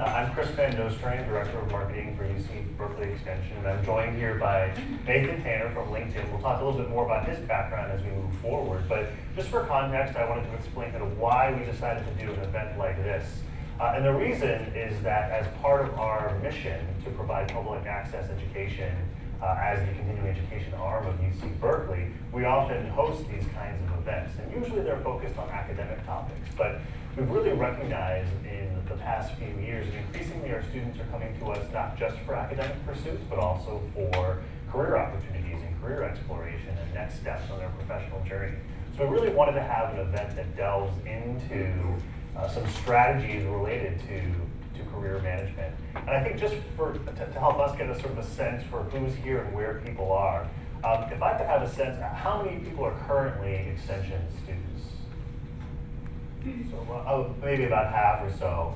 I'm Chris Van Nostrand, Director of Marketing for UC Berkeley Extension, and I'm joined here by Nathan Tanner from LinkedIn. We'll talk a little bit more about his background as we move forward, but just for context, I wanted to explain kind of why we decided to do an event like this. And the reason is that as part of our mission to provide public access education as the continuing education arm of UC Berkeley, we often host these kinds of events, and usually they're focused on academic topics, but we've really recognized in the past few years that increasingly our students are coming to us not just for academic pursuits, but also for career opportunities and career exploration and next steps on their professional journey. So we really wanted to have an event that delves into some strategies related to career management. And I think just to help us get a sort of a sense for who's here and where people are, if I could have a sense, how many people are currently extension students? So maybe about half or so.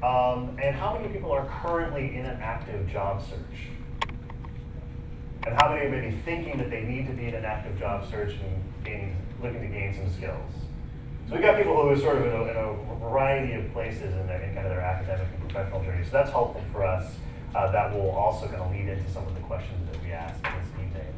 And how many people are currently in an active job search? And how many are maybe thinking that they need to be in an active job search and looking to gain some skills? So we got people who are sort of in a variety of places in kind of their academic and professional journey. So that's helpful for us. That will also kind of lead into some of the questions that we asked this evening.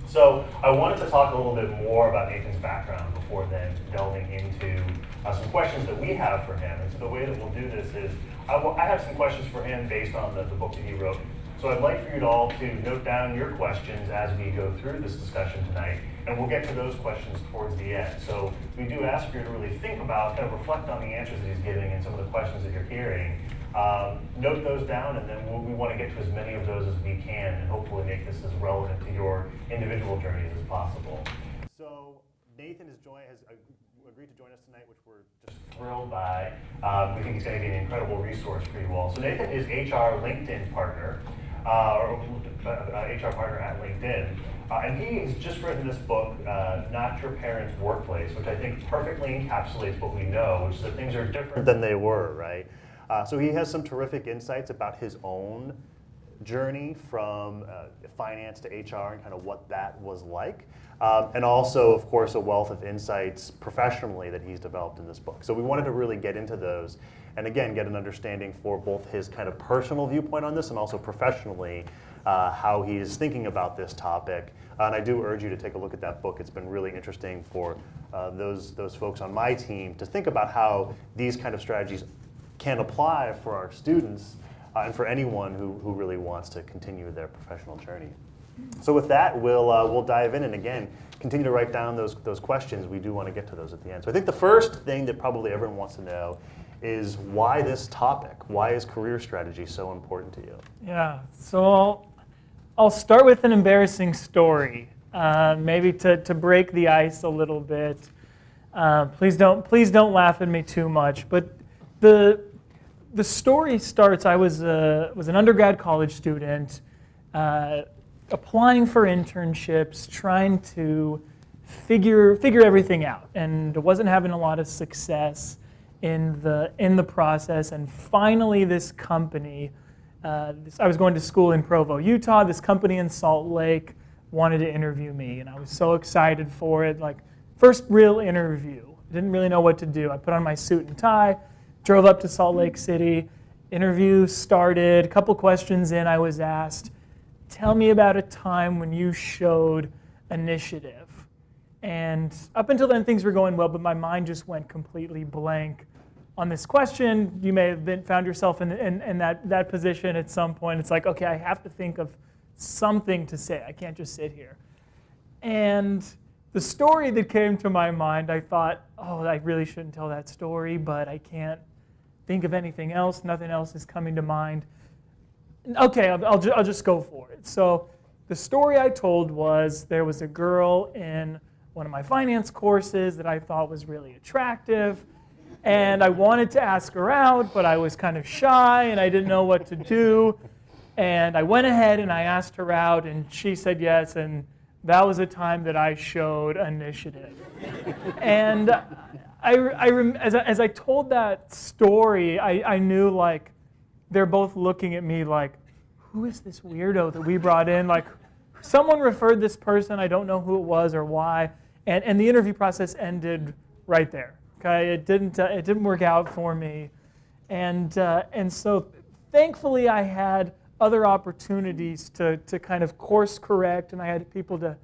So I wanted to talk a little bit more about Nathan's background before then delving into some questions that we have for him. And so the way that we'll do this is I have some questions for him based on the book that he wrote. So I'd like for you all to note down your questions as we go through this discussion tonight, and we'll get to those questions towards the end. So we do ask for you to really think about, kind of reflect on the answers that he's giving and some of the questions that you're hearing. Note those down, and then we want to get to as many of those as we can and hopefully make this as relevant to your individual journeys as possible. So Nathan has agreed to join us tonight, which we're just thrilled by. We think he's going to be an incredible resource for you all. So Nathan is HR LinkedIn partner, or HR partner at LinkedIn. And he has just written this book, Not Your Parents' Workplace, which I think perfectly encapsulates what we know, which is that things are different than they were, right? So he has some terrific insights about his own journey from finance to HR and kind of what that was like. And also, of course, a wealth of insights professionally that he's developed in this book. So we wanted to really get into those and again, get an understanding for both his kind of personal viewpoint on this and also professionally how he's thinking about this topic. And I do urge you to take a look at that book. It's been really interesting for those folks on my team to think about how these kind of strategies can apply for our students and for anyone who really wants to continue their professional journey. So with that, we'll dive in and again, continue to write down those questions. We do want to get to those at the end. So I think the first thing that probably everyone wants to know is why this topic? Why is career strategy so important to you? Yeah, so I'll start with an embarrassing story, maybe to break the ice a little bit. Please don't laugh at me too much. But the story starts. I was an undergrad college student, applying for internships, trying to figure everything out, and wasn't having a lot of success in the process. And finally, this company. I was going to school in Provo, Utah. This company in Salt Lake wanted to interview me, and I was so excited for it. Like, first real interview. Didn't really know what to do. I put on my suit and tie, drove up to Salt Lake City. Interview started. A couple questions in, I was asked, tell me about a time when you showed initiative. And up until then, things were going well, but my mind just went completely blank on this question. You may have found yourself in that position at some point. It's like, okay, I have to think of something to say. I can't just sit here. And the story that came to my mind, I thought, oh, I really shouldn't tell that story, but I can't think of anything else. Nothing else is coming to mind. Okay, I'll just go for it. So the story I told was there was a girl in one of my finance courses that I thought was really attractive. And I wanted to ask her out, but I was kind of shy and I didn't know what to do. And I went ahead and I asked her out, and she said yes. And that was a time that I showed initiative. And as I told that story, I knew, like, they're both looking at me like, who is this weirdo that we brought in? Like, someone referred this person. I don't know who it was or why. And the interview process ended right there. Okay, it didn't work out for me, And so thankfully I had other opportunities to kind of course correct, and I had people to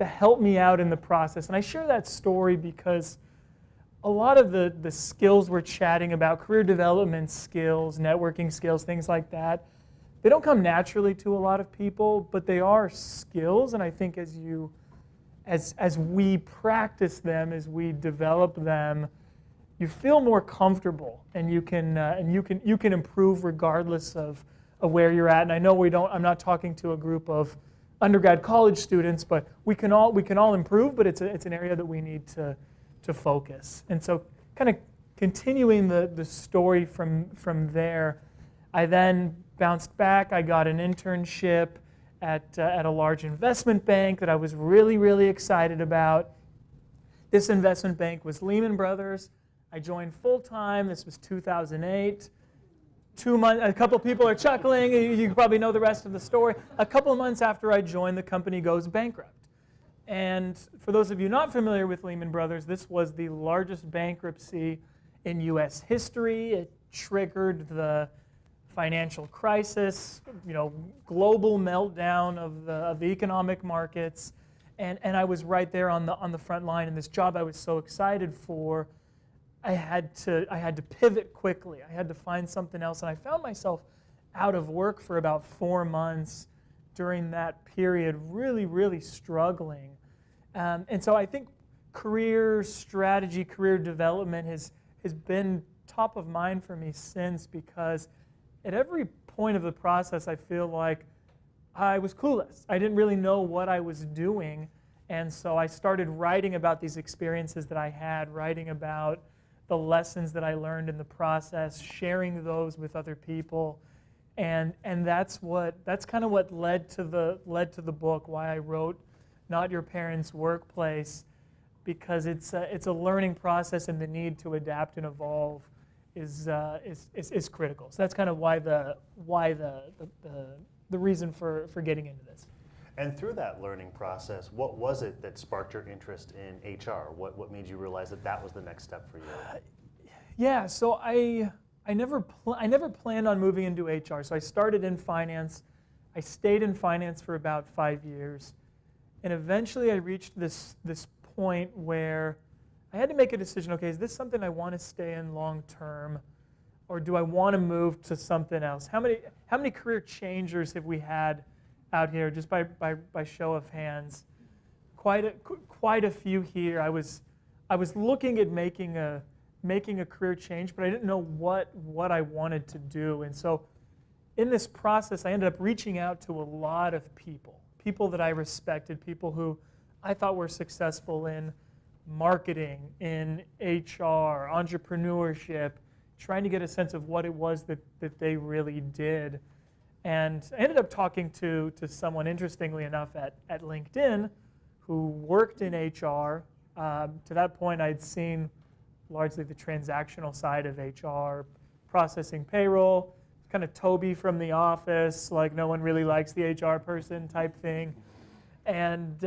help me out in the process. And I share that story because a lot of the skills we're chatting about, career development skills, networking skills, things like that, they don't come naturally to a lot of people, but they are skills. And I think as we practice them, as we develop them, you feel more comfortable, and you can improve regardless of where you're at. And I know I'm not talking to a group of undergrad college students, but we can all improve. But it's an area that we need to focus. And so, kind of continuing the story from there, I then bounced back. I got an internship at a large investment bank that I was really, really excited about. This investment bank was Lehman Brothers. I joined full time. This was 2008. 2 months. A couple people are chuckling. You probably know the rest of the story. A couple of months after I joined, the company goes bankrupt. And for those of you not familiar with Lehman Brothers, this was the largest bankruptcy in U.S. history. It triggered the financial crisis, global meltdown of the economic markets, and I was right there on the front line. And this job I was so excited for, I had to pivot quickly. I had to find something else, and I found myself out of work for about 4 months during that period, really, really struggling. And so I think career strategy, career development has been top of mind for me since, because at every point of the process, I feel like I was clueless. I didn't really know what I was doing. And so I started writing about these experiences that I had, writing about the lessons that I learned in the process, sharing those with other people. And that's kind of what led to the book, why I wrote Not Your Parents' Workplace, because it's a learning process, and the need to adapt and evolve is critical. So that's kind of why the reason for getting into this. And through that learning process, what was it that sparked your interest in HR? What made you realize that was the next step for you? Yeah, so I never planned on moving into HR. So I started in finance. I stayed in finance for about 5 years, and eventually I reached this point where I had to make a decision. Okay, is this something I want to stay in long term, or do I want to move to something else? How many career changers have we had out here, just by show of hands? Quite a few here. I was looking at making a career change, but I didn't know what I wanted to do. And so in this process, I ended up reaching out to a lot of people that I respected, people who I thought were successful in marketing, in HR, entrepreneurship, trying to get a sense of what it was that they really did. And I ended up talking to someone, interestingly enough, at LinkedIn, who worked in HR. To that point, I'd seen largely the transactional side of HR, processing payroll, kind of Toby from The Office, like no one really likes the HR person type thing. And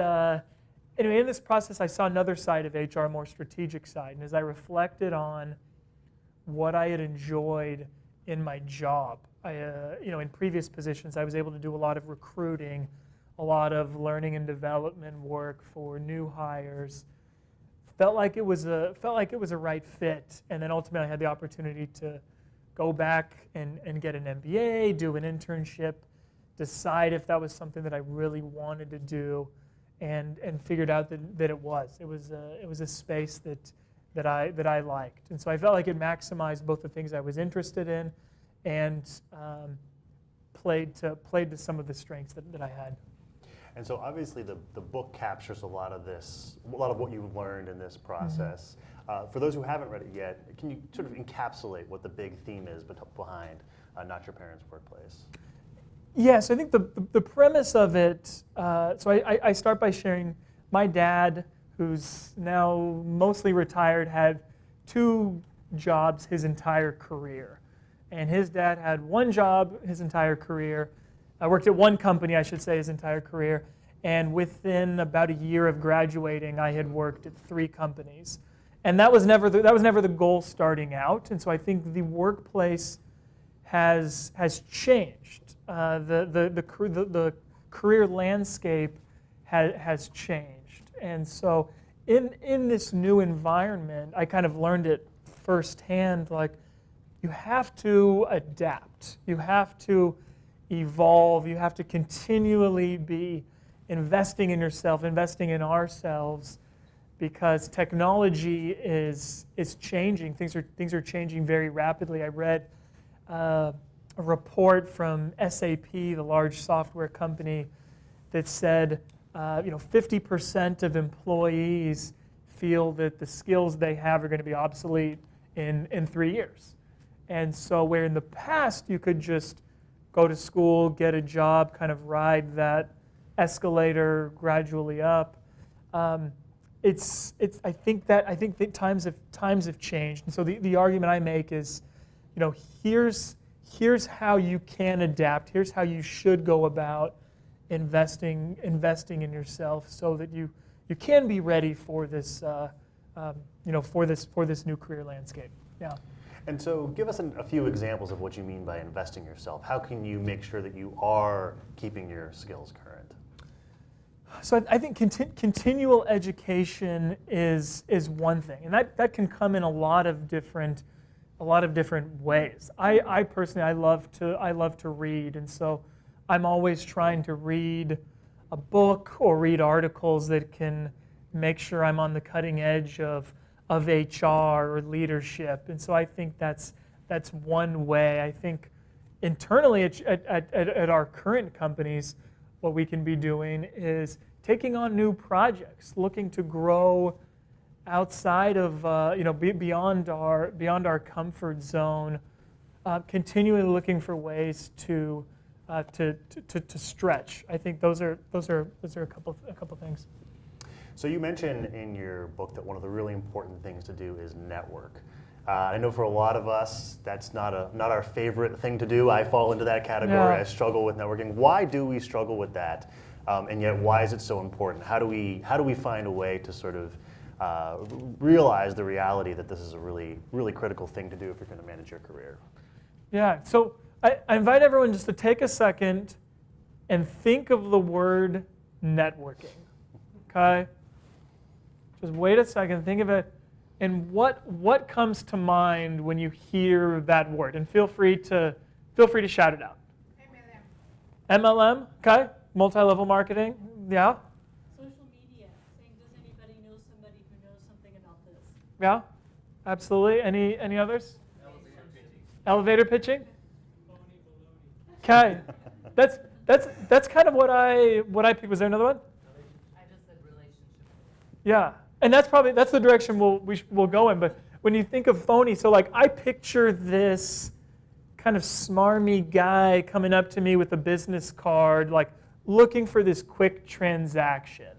anyway, in this process, I saw another side of HR, a more strategic side. And as I reflected on what I had enjoyed in my job, in previous positions, I was able to do a lot of recruiting, a lot of learning and development work for new hires. Felt like it was a right fit, and then ultimately I had the opportunity to go back and get an MBA, do an internship, decide if that was something that I really wanted to do, and figured out that it was. It was a space that I liked, and so I felt like it maximized both the things I was interested in, and played to some of the strengths that I had. And so obviously the book captures a lot of what you've learned in this process. For those who haven't read it yet, can you sort of encapsulate what the big theme is behind Not Your Parents' Workplace? Yes, I think the premise of it, so I start by sharing my dad, who's now mostly retired, had 2 jobs his entire career. And his dad had 1 job his entire career. I worked at 1 company, I should say, his entire career. And within about a year of graduating, I had worked at 3 companies. And that was never the goal starting out. And so I think the workplace has changed. The career landscape has changed. And so in this new environment, I kind of learned it firsthand, like you have to adapt. You have to evolve. You have to continually be investing in yourself, investing in ourselves, because technology is changing. Things are changing very rapidly. I read a report from SAP, the large software company, that said 50% of employees feel that the skills they have are going to be obsolete in 3 years. And so where in the past you could just go to school, get a job, kind of ride that escalator gradually up, I think that times have changed. And so the argument I make is, here's how you can adapt. Here's how you should go about investing in yourself, so that you can be ready for this for this new career landscape. Yeah. And so give us a few examples of what you mean by investing yourself. How can you make sure that you are keeping your skills current? So I think continual education is one thing, and that can come in a lot of different ways. I personally I love to read, and so I'm always trying to read a book or read articles that can make sure I'm on the cutting edge of HR or leadership. And so I think that's one way. I think internally at our current companies, what we can be doing is taking on new projects, looking to grow outside of beyond our comfort zone, continually looking for ways to stretch. I think those are a couple things. So you mentioned in your book that one of the really important things to do is network. I know for a lot of us that's not our favorite thing to do. I fall into that category. Yeah. I struggle with networking. Why do we struggle with that? And yet, why is it so important? How do we find a way to sort of realize the reality that this is a really, really critical thing to do if you're going to manage your career? Yeah. So I invite everyone just to take a second and think of the word networking. Okay. Just wait a second, think of it, and what comes to mind when you hear that word? And feel free to shout it out. MLM, okay? Multi-level marketing, yeah? Social media, saying, does anybody know somebody who knows something about this? Yeah, absolutely. Any others? Elevator pitching. Okay, that's kind of what I picked. Was there another one? I just said relationship. Yeah, and that's the direction we'll go in. But when you think of phony, so like I picture this kind of smarmy guy coming up to me with a business card, like looking for this quick transaction.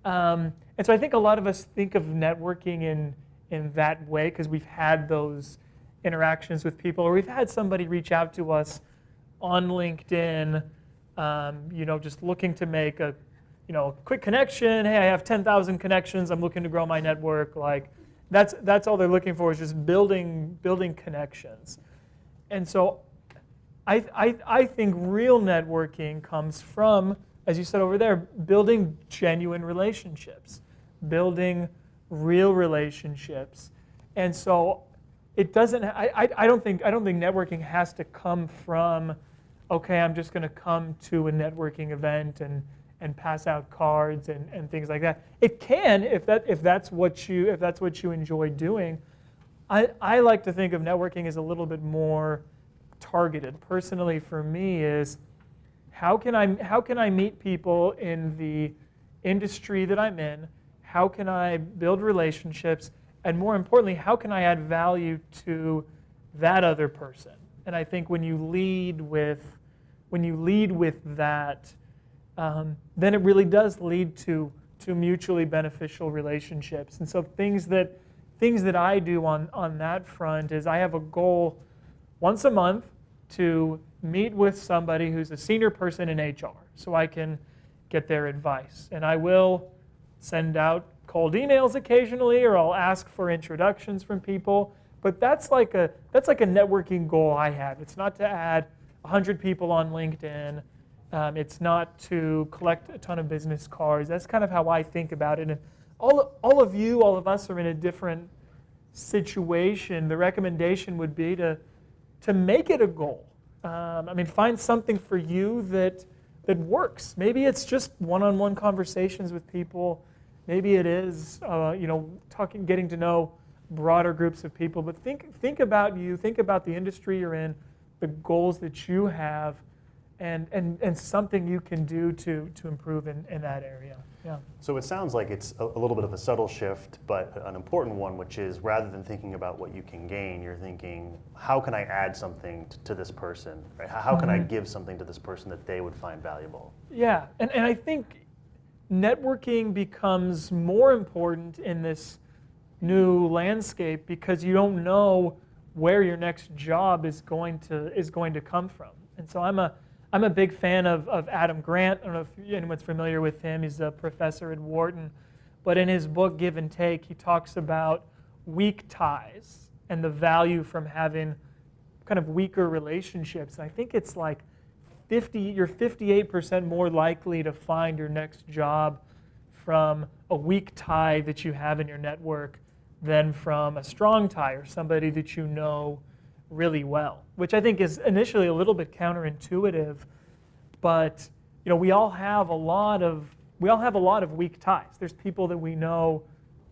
And so I think a lot of us think of networking in that way because we've had those interactions with people, or we've had somebody reach out to us on LinkedIn, just looking to make a quick connection. Hey, I have 10,000 connections. I'm looking to grow my network. Like that's all they're looking for, is just building connections. And so I think real networking comes from, as you said over there, building genuine relationships, building real relationships. And so it doesn't. I don't think networking has to come from, okay, I'm just going to come to a networking event and pass out cards and things like that. It can, if that's what you enjoy doing. I like to think of networking as a little bit more targeted. Personally, for me, is how can I meet people in the industry that I'm in? How can I build relationships? And more importantly, how can I add value to that other person? And I think when you lead with that, then it really does lead to mutually beneficial relationships. And so things that I do on that front is I have a goal once a month to meet with somebody who's a senior person in HR, so I can get their advice. And I will send out cold emails occasionally, or I'll ask for introductions from people. But that's like a networking goal I have. It's not to add 100 people on LinkedIn. It's not to collect a ton of business cards. That's kind of how I think about it. And all of us are in a different situation. The recommendation would be to make it a goal. Find something for you that works. Maybe it's just one-on-one conversations with people. Maybe it is, getting to know broader groups of people. But think about you. Think about the industry you're in, the goals that you have, and something you can do to improve in that area. Yeah. So it sounds like it's a little bit of a subtle shift, but an important one, which is rather than thinking about what you can gain, you're thinking, how can I add something to this person? Right? How can I give something to this person that they would find valuable? Yeah, and I think networking becomes more important in this new landscape because you don't know where your next job is going to come from. And so I'm a big fan of Adam Grant. I don't know if anyone's familiar with him. He's a professor at Wharton. But in his book, Give and Take, he talks about weak ties and the value from having kind of weaker relationships. And I think it's like you're 58% more likely to find your next job from a weak tie that you have in your network than from a strong tie or somebody that you know really well, which I think is initially a little bit counterintuitive, but we all have a lot of weak ties. There's people that we know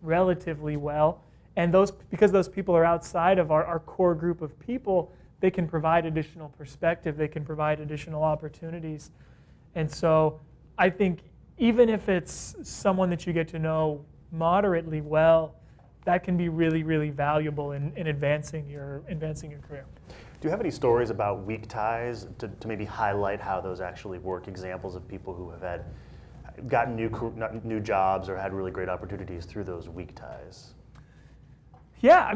relatively well, and because those people are outside of our core group of people, they can provide additional perspective, they can provide additional opportunities. And so I think even if it's someone that you get to know moderately well, that can be really, really valuable in advancing your career. Do you have any stories about weak ties to maybe highlight how those actually work? Examples of people who have gotten new jobs or had really great opportunities through those weak ties? Yeah,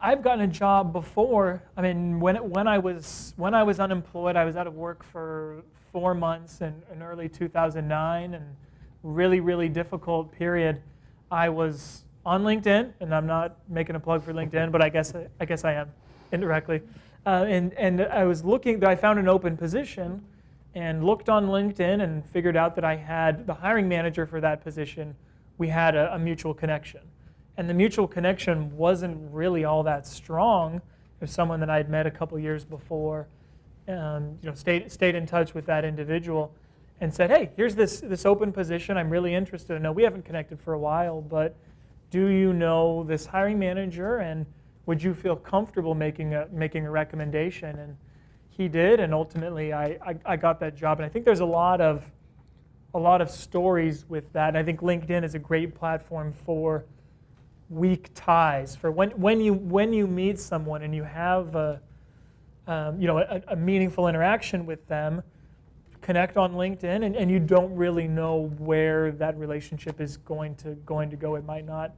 I've gotten a job before. When I was unemployed, I was out of work for 4 months in early 2009, and really, really difficult period. I was on LinkedIn, and I'm not making a plug for LinkedIn, but I guess I am indirectly. And I found an open position, and looked on LinkedIn and figured out that I had the hiring manager for that position. We had a mutual connection, and the mutual connection wasn't really all that strong. It was someone that I had met a couple years before, stayed in touch with that individual, and said, "Hey, here's this open position. I'm really interested. No, we haven't connected for a while, but do you know this hiring manager, and would you feel comfortable making a recommendation?" And he did, and ultimately I got that job. And I think there's a lot of stories with that. And I think LinkedIn is a great platform for weak ties. For when you meet someone and you have a meaningful interaction with them, connect on LinkedIn, and you don't really know where that relationship is going to go. It might not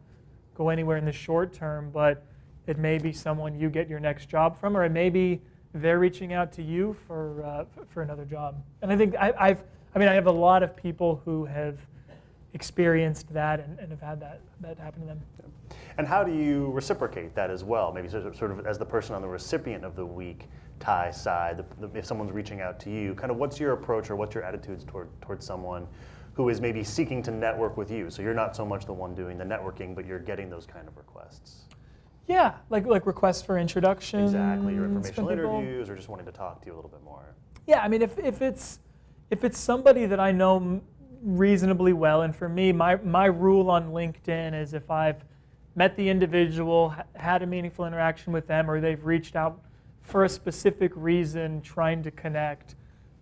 go anywhere in the short term, but it may be someone you get your next job from, or it may be they're reaching out to you for another job. And I think I have a lot of people who have experienced that and have had that happen to them. And how do you reciprocate that as well? Maybe sort of as the person on the recipient of the weak tie side, if someone's reaching out to you, kind of what's your approach or what's your attitudes towards someone who is maybe seeking to network with you? So you're not so much the one doing the networking, but you're getting those kind of requests. Yeah, like requests for introductions. Exactly, or informational interviews, or just wanting to talk to you a little bit more. Yeah, if it's somebody that I know reasonably well, and for me, my rule on LinkedIn is if I've met the individual, had a meaningful interaction with them, or they've reached out for a specific reason, trying to connect,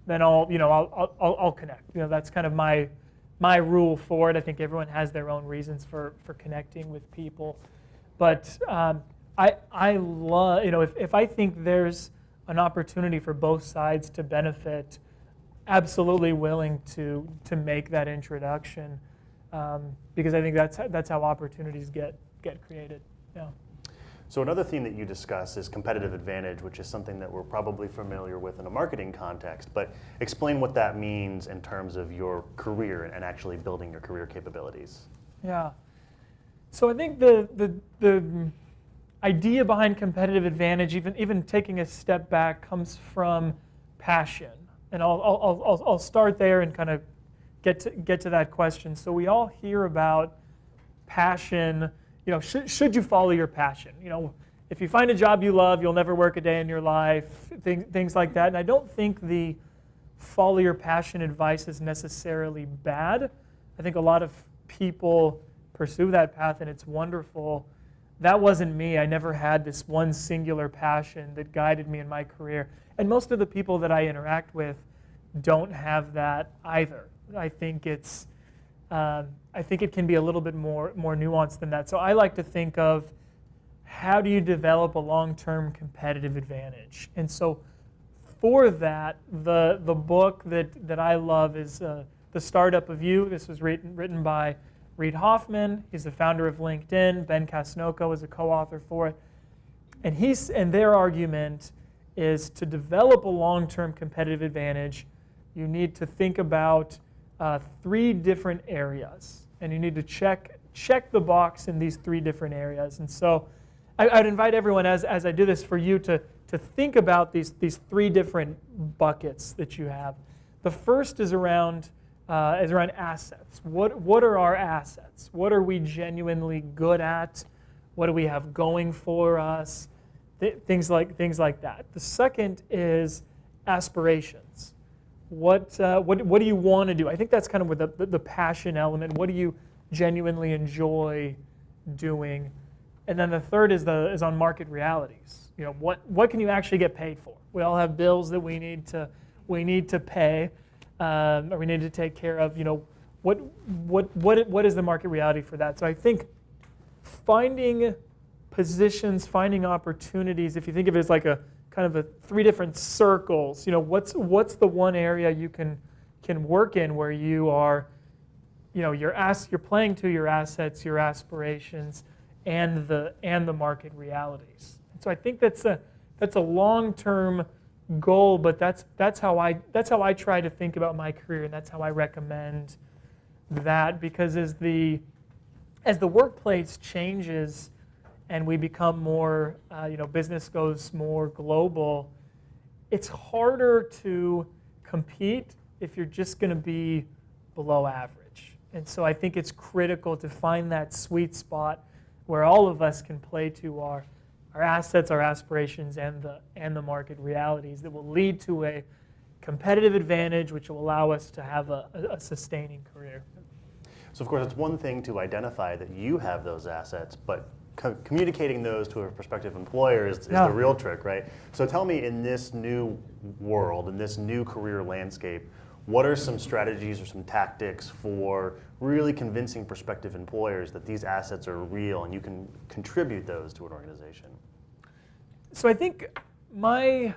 then I'll connect. That's kind of my rule for it. I think everyone has their own reasons for connecting with people. But I love, if I think there's an opportunity for both sides to benefit, absolutely willing to make that introduction, because I think that's how opportunities get created. Yeah. So another theme that you discuss is competitive advantage, which is something that we're probably familiar with in a marketing context. But explain what that means in terms of your career and actually building your career capabilities. Yeah. So I think the idea behind competitive advantage, even taking a step back, comes from passion. And I'll start there and kind of get to that question. So we all hear about passion. You know, should you follow your passion? You know, if you find a job you love, you'll never work a day in your life. Things like that. And I don't think the follow your passion advice is necessarily bad. I think a lot of people pursue that path, and it's wonderful. That wasn't me. I never had this one singular passion that guided me in my career. And most of the people that I interact with don't have that either. I think it can be a little bit more nuanced than that. So I like to think of, how do you develop a long-term competitive advantage? And so for that, the book that I love is The Startup of You. This was written by Reid Hoffman. He's the founder of LinkedIn. Ben Casnocha is a co-author for it. And their argument is, to develop a long-term competitive advantage, you need to think about 3 different areas. And you need to check the box in these 3 different areas. And so I'd invite everyone, as I do this, for you to think about these 3 different buckets that you have. The first is around assets. What are our assets? What are we genuinely good at? What do we have going for us? Things like that. The second is aspirations. What do you want to do? I think that's kind of where the passion element. What do you genuinely enjoy doing? And then the third is on market realities. You know, what can you actually get paid for? We all have bills that we need to pay, or we need to take care of. You know, what is the market reality for that? So I think finding positions, finding opportunities. If you think of it as like a kind of 3 different circles, you know, what's the one area you can work in where you are, you know, you're playing to your assets, your aspirations, and the market realities. And so I think that's a long-term goal, but that's how I try to think about my career, and that's how I recommend that, because as the workplace changes and we become more, business goes more global, it's harder to compete if you're just going to be below average. And so I think it's critical to find that sweet spot where all of us can play to our assets, our aspirations, and the market realities that will lead to a competitive advantage, which will allow us to have a sustaining career. So of course, it's one thing to identify that you have those assets, but communicating those to a prospective employer is the real trick, right? So tell me, in this new world, in this new career landscape, what are some strategies or some tactics for really convincing prospective employers that these assets are real and you can contribute those to an organization? So I think I'll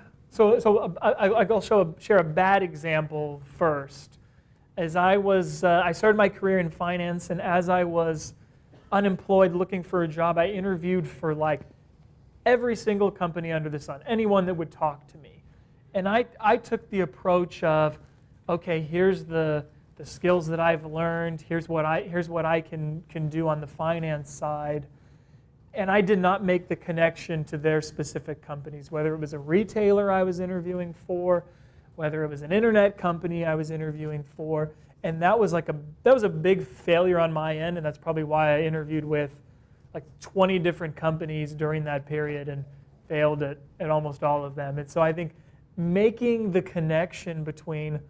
share a bad example first. As I started my career in finance, and as I was unemployed looking for a job, I interviewed for like every single company under the sun, anyone that would talk to me. And I took the approach of, okay, here's the skills that I've learned, here's what I can do on the finance side. And I did not make the connection to their specific companies, whether it was a retailer I was interviewing for, whether it was an internet company I was interviewing for. And that was a big failure on my end, and that's probably why I interviewed with like 20 different companies during that period and failed at almost all of them. And so I think making the connection between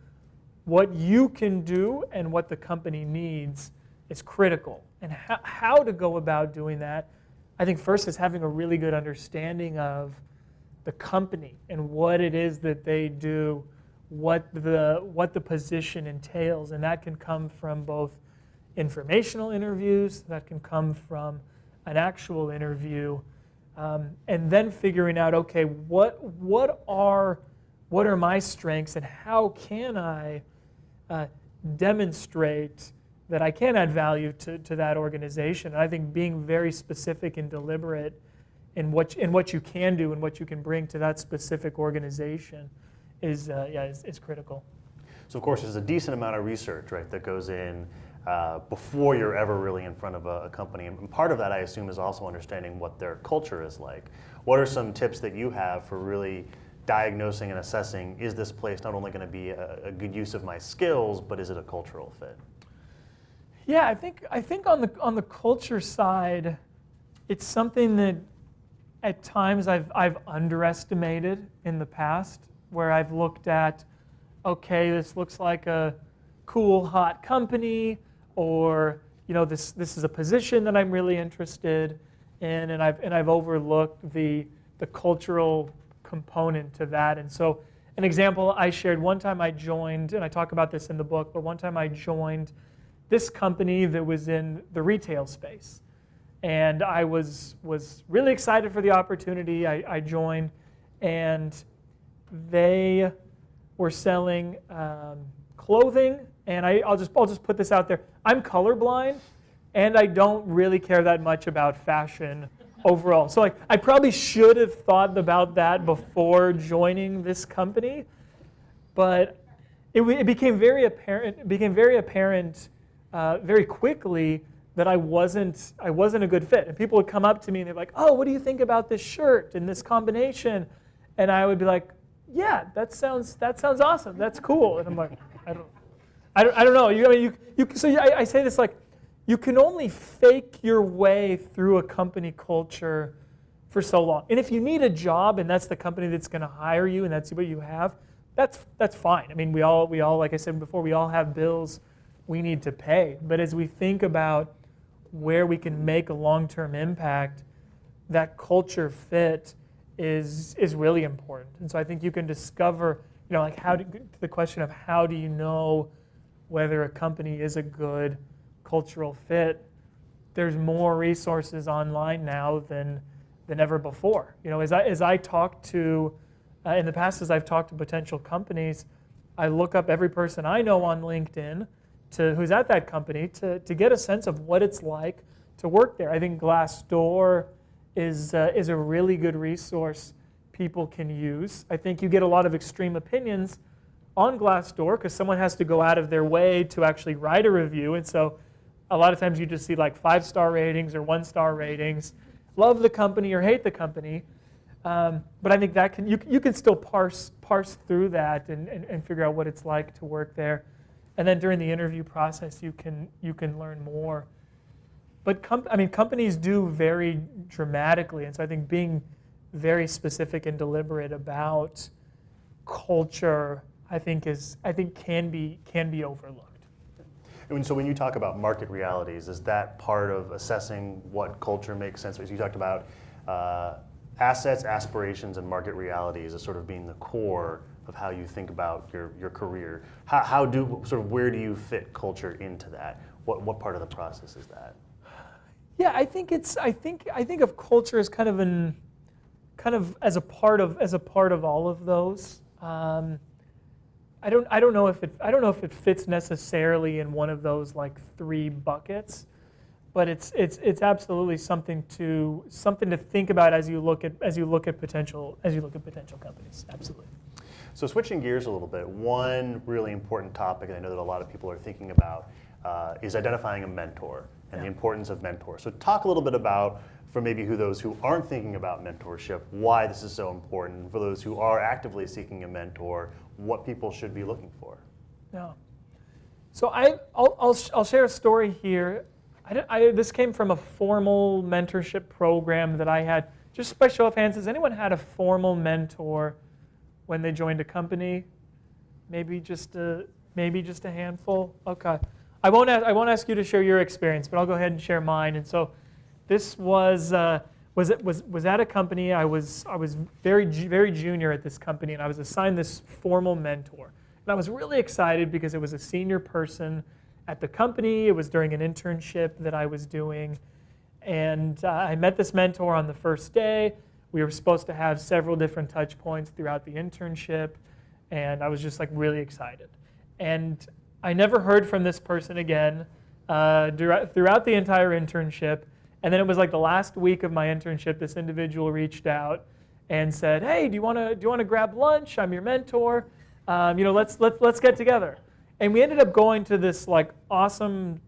what you can do and what the company needs is critical. And how to go about doing that, I think first is having a really good understanding of the company and what it is that they do, what the position entails. And that can come from both informational interviews, that can come from an actual interview, and then figuring out, okay, what are my strengths and how can I demonstrate that I can add value to that organization. And I think being very specific and deliberate in what you can do and what you can bring to that specific organization is critical. So of course, there's a decent amount of research, right, that goes in before you're ever really in front of a company. And part of that, I assume, is also understanding what their culture is like. What are some tips that you have for really diagnosing and assessing, is this place not only going to be a good use of my skills, but is it a cultural fit? Yeah, I think on the culture side, it's something that at times I've underestimated in the past, where I've looked at, okay, this looks like a cool, hot company, or this is a position that I'm really interested in, and I've overlooked the cultural component to that. And so an example I shared, one time I joined, and I talk about this in the book, but one time I joined this company that was in the retail space. And I was really excited for the opportunity. I joined, and they were selling clothing. And I'll just put this out there. I'm colorblind, and I don't really care that much about fashion overall. So I probably should have thought about that before joining this company, but it became very apparent. Very quickly that I wasn't a good fit. And people would come up to me and they're like, "Oh, what do you think about this shirt and this combination?" And I would be like, "Yeah, that sounds awesome. That's cool." And I'm like, I don't know. I say this like, you can only fake your way through a company culture for so long. And if you need a job and that's the company that's going to hire you and that's what you have, that's fine. I mean, we all like I said before, we all have bills we need to pay. But as we think about where we can make a long-term impact, that culture fit is really important. And so I think you can discover, like the question of how do you know whether a company is a good cultural fit, there's more resources online now than ever before. As I talk to, in the past, as I've talked to potential companies, I look up every person I know on LinkedIn who's at that company to get a sense of what it's like to work there. I think Glassdoor is a really good resource people can use. I think you get a lot of extreme opinions on Glassdoor because someone has to go out of their way to actually write a review, and so a lot of times you just see like 5-star ratings or 1-star ratings, love the company or hate the company. But I think that you can still parse through that and figure out what it's like to work there. And then during the interview process, you can learn more. But companies do vary dramatically, and so I think being very specific and deliberate about culture, I think can be overlooked. And so when you talk about market realities, is that part of assessing what culture makes sense? As you talked about assets, aspirations, and market realities as sort of being the core of how you think about your career. Where do you fit culture into that? What part of the process is that? Yeah, I think of culture as kind of as a part of all of those. I don't know if it fits necessarily in one of those like 3 buckets, but it's absolutely something to think about as you look at potential companies. Absolutely. So switching gears a little bit, one really important topic, and I know that a lot of people are thinking about, is identifying a mentor and the importance of mentors. So talk a little bit about, for maybe those who aren't thinking about mentorship, why this is so important. For those who are actively seeking a mentor, what people should be looking for. Yeah. So I'll share a story here. This came from a formal mentorship program that I had. Just by show of hands, has anyone had a formal mentor when they joined a company? Maybe just a handful. Okay. I won't ask you to share your experience, but I'll go ahead and share mine. And so this was at a company. I was very junior at this company, and I was assigned this formal mentor. And I was really excited because it was a senior person at the company. It was during an internship that I was doing, and I met this mentor on the first day. We were supposed to have several different touch points throughout the internship, and I was just like really excited. And I never heard from this person again throughout the entire internship. And then it was like the last week of my internship, this individual reached out and said, "Hey, do you want to grab lunch? I'm your mentor. Let's get together." And we ended up going to this like awesome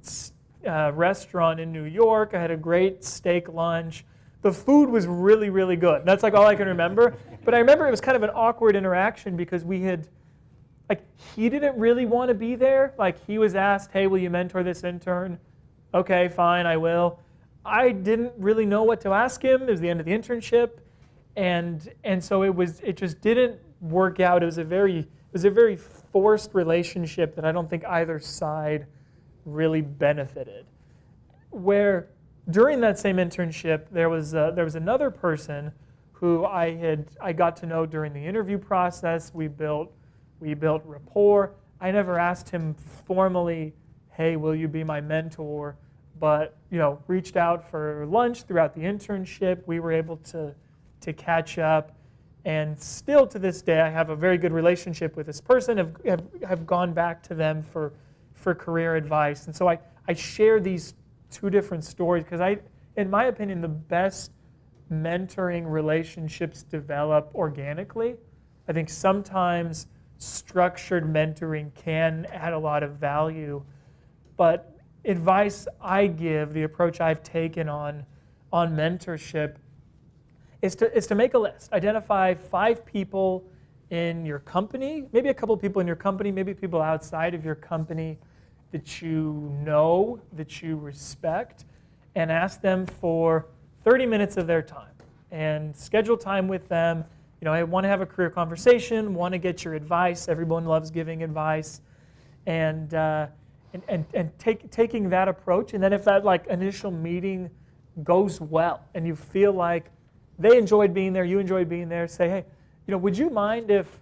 restaurant in New York. I had a great steak lunch. The food was really, really good. That's like all I can remember. But I remember it was kind of an awkward interaction because we had, like, he didn't really want to be there. Like, he was asked, hey, will you mentor this intern? Okay, fine, I will. I didn't really know what to ask him. It was the end of the internship. And so it just didn't work out. It was a very forced relationship that I don't think either side really benefited. Where during that same internship, there was another person who I got to know during the interview process. We built rapport. I never asked him formally, hey, will you be my mentor? But reached out for lunch throughout the internship. We were able to catch up. And still to this day, I have a very good relationship with this person. Have gone back to them for career advice. And so I share these two different stories because in my opinion, the best mentoring relationships develop organically. I think sometimes structured mentoring can add a lot of value, but advice I give, the approach I've taken on mentorship is to make a list. Identify 5 people in your company, maybe a couple people in your company, maybe people outside of your company that you know, that you respect, and ask them for 30 minutes of their time. And schedule time with them. I want to have a career conversation, want to get your advice. Everyone loves giving advice. And taking that approach. And then if that initial meeting goes well and you feel like they enjoyed being there, you enjoyed being there, say, hey, would you mind if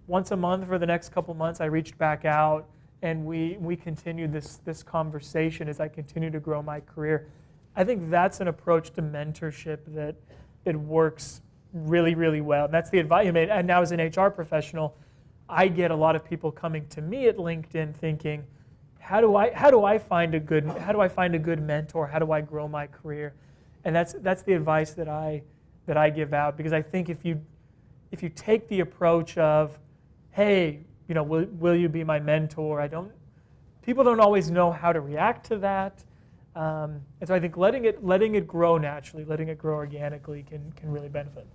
once a month for the next couple months I reached back out and we continued this conversation as I continue to grow my career? I think that's an approach to mentorship that works really, really well. And that's the advice you made. And now as an HR professional, I get a lot of people coming to me at LinkedIn thinking, how do I find a good mentor? How do I grow my career? And that's the advice that I give out, because I think if you take the approach of, hey, will you be my mentor? People don't always know how to react to that. And so I think letting it grow naturally, letting it grow organically can really benefit.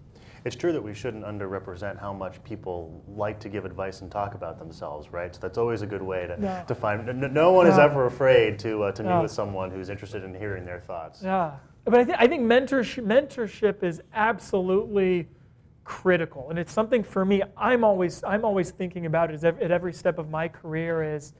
It's true that we shouldn't underrepresent how much people like to give advice and talk about themselves, right? So that's always a good way to find. No one is ever afraid to meet with someone who's interested in hearing their thoughts. Yeah, but I think mentorship is absolutely critical, and it's something for me. I'm always thinking about it at every step of my career. Is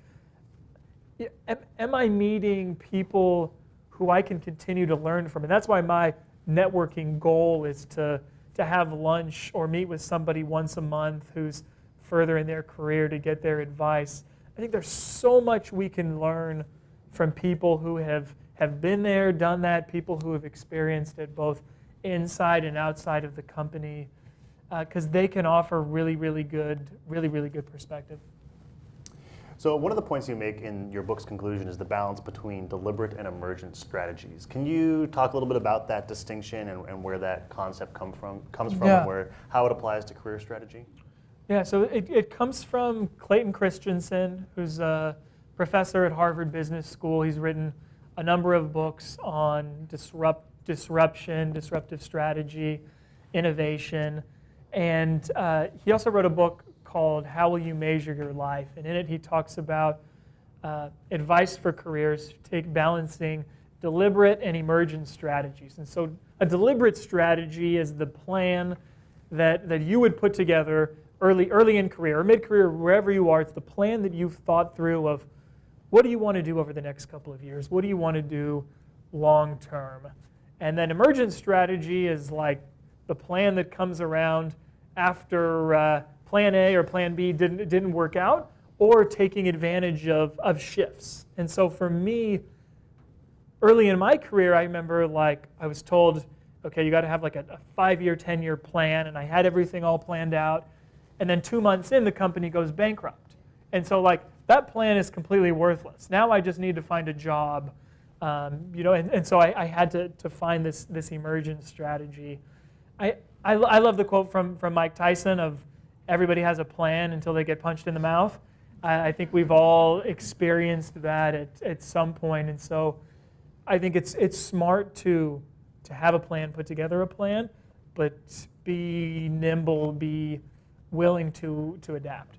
am I meeting people who I can continue to learn from? And that's why my networking goal is to have lunch or meet with somebody once a month who's further in their career to get their advice. I think there's so much we can learn from people who have been there, done that, people who have experienced it both inside and outside of the company, because they can offer really, really good perspective. So one of the points you make in your book's conclusion is the balance between deliberate and emergent strategies. Can you talk a little bit about that distinction and where that concept comes from Yeah. and how it applies to career strategy? Yeah, so it comes from Clayton Christensen, who's a professor at Harvard Business School. He's written a number of books on disruption, disruptive strategy, innovation, and he also wrote a book called How Will You Measure Your Life? And in it he talks about advice for careers, balancing deliberate and emergent strategies. And so a deliberate strategy is the plan that you would put together early in career or mid-career, wherever you are. It's the plan that you've thought through of what do you want to do over the next couple of years? What do you want to do long term? And then emergent strategy is like the plan that comes around after Plan A or Plan B didn't work out, or taking advantage of shifts. And so for me, early in my career, I remember I was told, okay, you got to have a 5-year, 10-year plan, and I had everything all planned out. And then 2 months in, the company goes bankrupt. And so that plan is completely worthless. Now I just need to find a job, and so I had to find this emergent strategy. I love the quote from Mike Tyson of, everybody has a plan until they get punched in the mouth. I think we've all experienced that at some point, and so I think it's smart to have a plan, put together a plan, but be nimble, be willing to adapt.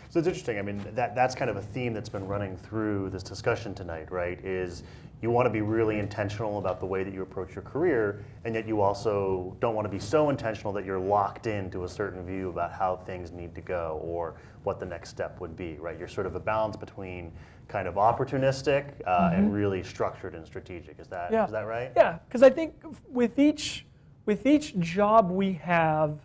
So it's interesting. I mean, that's kind of a theme that's been running through this discussion tonight, right? Is you want to be really intentional about the way that you approach your career, and yet you also don't want to be so intentional that you're locked into a certain view about how things need to go or what the next step would be, right? You're sort of a balance between kind of opportunistic and really structured and strategic. Is that right? Yeah, because I think with each job we have,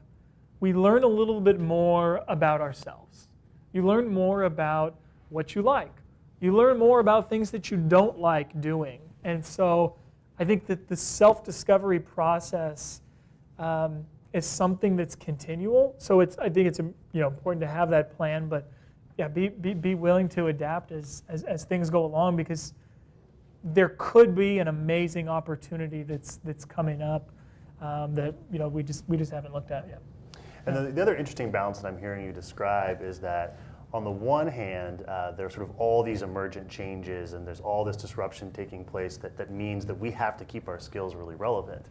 we learn a little bit more about ourselves. You learn more about what you like. You learn more about things that you don't like doing. And so I think that the self-discovery process is something that's continual. So I think it's important to have that plan, but yeah, be willing to adapt as things go along, because there could be an amazing opportunity that's coming up that we just haven't looked at yet. And the other interesting balance that I'm hearing you describe is that on the one hand, there's sort of all these emergent changes and there's all this disruption taking place that means that we have to keep our skills really relevant.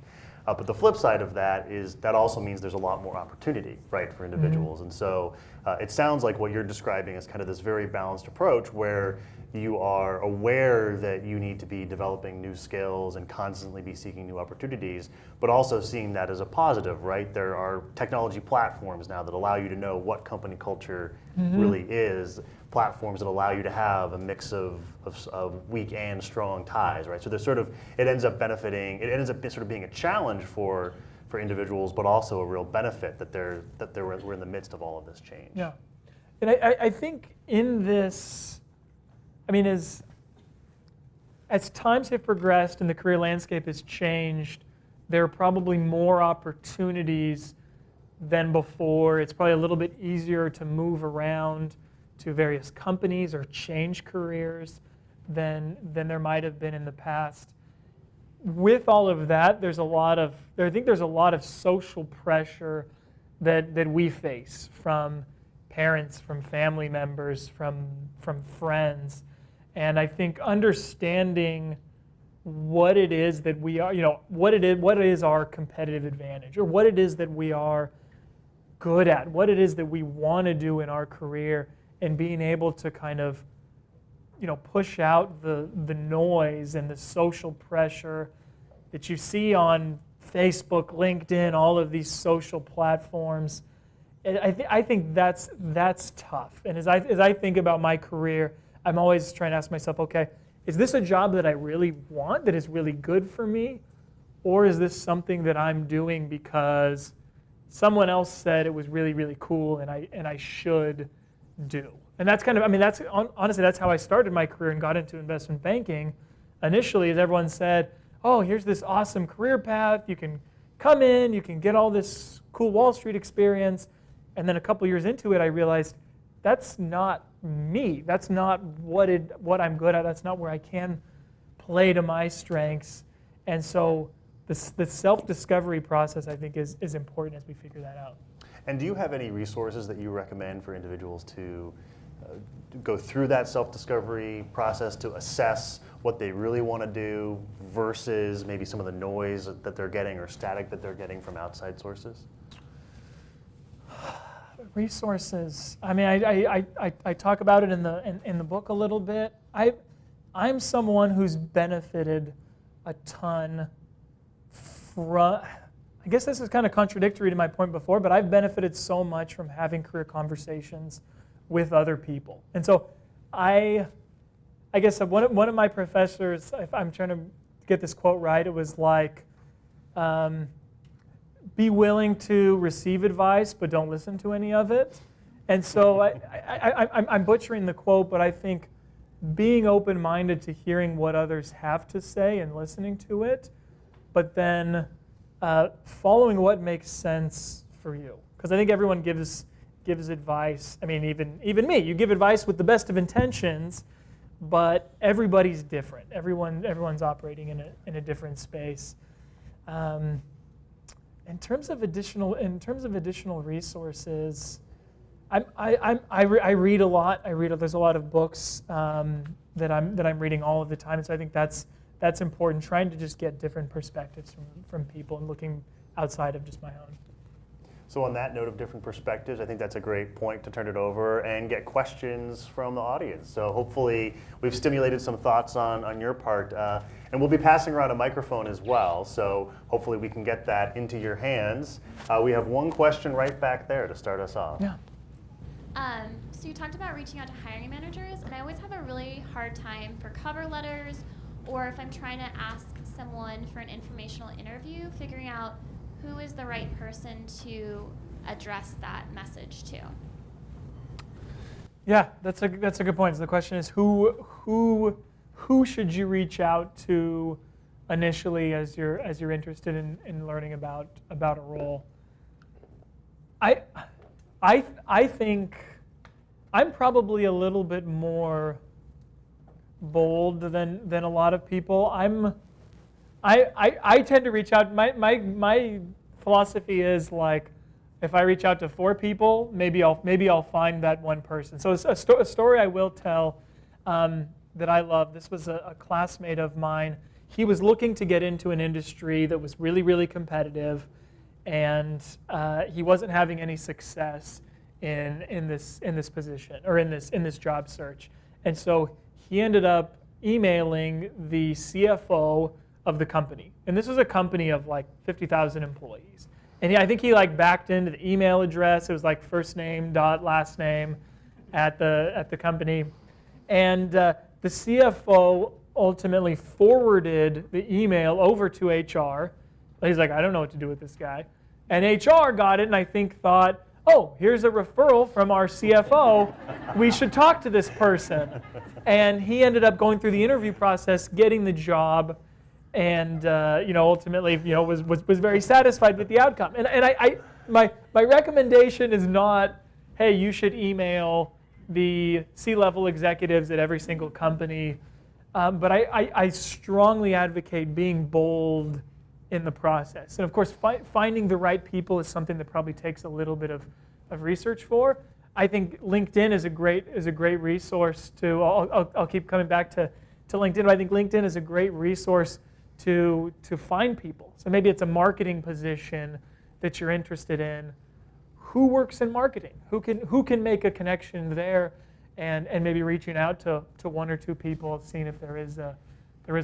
But the flip side of that is that also means there's a lot more opportunity, right, for individuals. And so it sounds like what you're describing is kind of this very balanced approach where you are aware that you need to be developing new skills and constantly be seeking new opportunities, but also seeing that as a positive, right? There are technology platforms now that allow you to know what company culture really is, platforms that allow you to have a mix of weak and strong ties, right? So there's sort of, it ends up sort of being a challenge for individuals, but also a real benefit that we're in the midst of all of this change. Yeah, and I think in this, I mean, as times have progressed and the career landscape has changed, there are probably more opportunities than before. It's probably a little bit easier to move around to various companies or change careers than there might have been in the past. With all of that, I think there's a lot of social pressure that we face from parents, from family members, from friends. And I think understanding what it is that we are, what is our competitive advantage, or what it is that we are good at, what it is that we want to do in our career, and being able to kind of, push out the noise and the social pressure that you see on Facebook, LinkedIn, all of these social platforms. And I think that's tough. And as I think about my career, I'm always trying to ask myself, okay, is this a job that I really want, that is really good for me? Or is this something that I'm doing because someone else said it was really, really cool and I should do? And that's kind of, honestly, that's how I started my career and got into investment banking. Initially, as everyone said, oh, here's this awesome career path. You can come in, you can get all this cool Wall Street experience. And then a couple years into it, I realized that's not me. That's not what I'm good at. That's not where I can play to my strengths. And so the self-discovery process, I think, is important as we figure that out. And do you have any resources that you recommend for individuals to go through that self-discovery process to assess what they really want to do versus maybe some of the noise that they're getting or static that they're getting from outside sources? Resources. I mean, I talk about it in the book a little bit. I'm someone who's benefited a ton from. I guess this is kind of contradictory to my point before, but I've benefited so much from having career conversations with other people. And so I guess one of my professors, if I'm trying to get this quote right, it was like, be willing to receive advice, but don't listen to any of it. And so I'm butchering the quote, but I think being open-minded to hearing what others have to say and listening to it, but then following what makes sense for you. Because I think everyone gives advice. I mean, even me, you give advice with the best of intentions, but everybody's different. Everyone's operating in a different space. In terms of additional resources, I read a lot. There's a lot of books that I'm reading all of the time. So I think that's important. Trying to just get different perspectives from people and looking outside of just my own. So on that note of different perspectives, I think that's a great point to turn it over and get questions from the audience. So hopefully we've stimulated some thoughts on your part. And we'll be passing around a microphone as well, so hopefully we can get that into your hands. We have one question right back there to start us off. Yeah. So you talked about reaching out to hiring managers, and I always have a really hard time for cover letters, or if I'm trying to ask someone for an informational interview, figuring out who is the right person to address that message to. Yeah, that's a good point. So the question is who should you reach out to initially as you're interested in learning about a role? I think I'm probably a little bit more bold than a lot of people. I tend to reach out. My philosophy is like, if I reach out to 4 people, maybe I'll find that one person. So a story I will tell that I love. This was a classmate of mine. He was looking to get into an industry that was really, really competitive, and he wasn't having any success in this position or in this job search. And so he ended up emailing the CFO of the company. And this was a company of like 50,000 employees. And I think he like backed into the email address. It was like first name dot last name at the company. And the CFO ultimately forwarded the email over to HR. He's like, I don't know what to do with this guy. And HR got it and I think thought, oh, here's a referral from our CFO. We should talk to this person. And he ended up going through the interview process, getting the job, and ultimately was very satisfied with the outcome. And my recommendation is not, hey, you should email the C-level executives at every single company. But I strongly advocate being bold in the process. And of course, finding the right people is something that probably takes a little bit of research for. I think LinkedIn is a great resource to. I'll keep coming back to LinkedIn. But I think LinkedIn is a great resource to find people. So maybe it's a marketing position that you're interested in. Who works in marketing? Who can make a connection there, and maybe reaching out to 1 or 2 people, seeing if there is a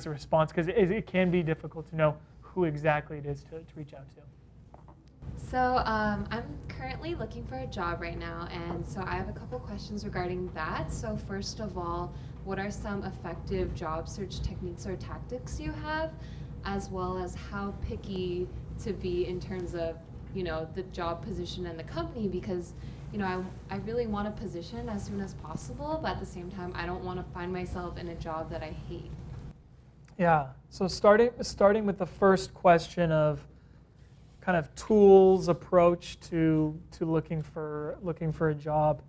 response, because it can be difficult to know who exactly it is to reach out to. So I'm currently looking for a job right now, and so I have a couple questions regarding that. So first of all, what are some effective job search techniques or tactics you have, as well as how picky to be in terms of, the job position and the company, because, I really want a position as soon as possible, but at the same time, I don't want to find myself in a job that I hate. Yeah. So starting with the first question of kind of tools approach to looking for a job.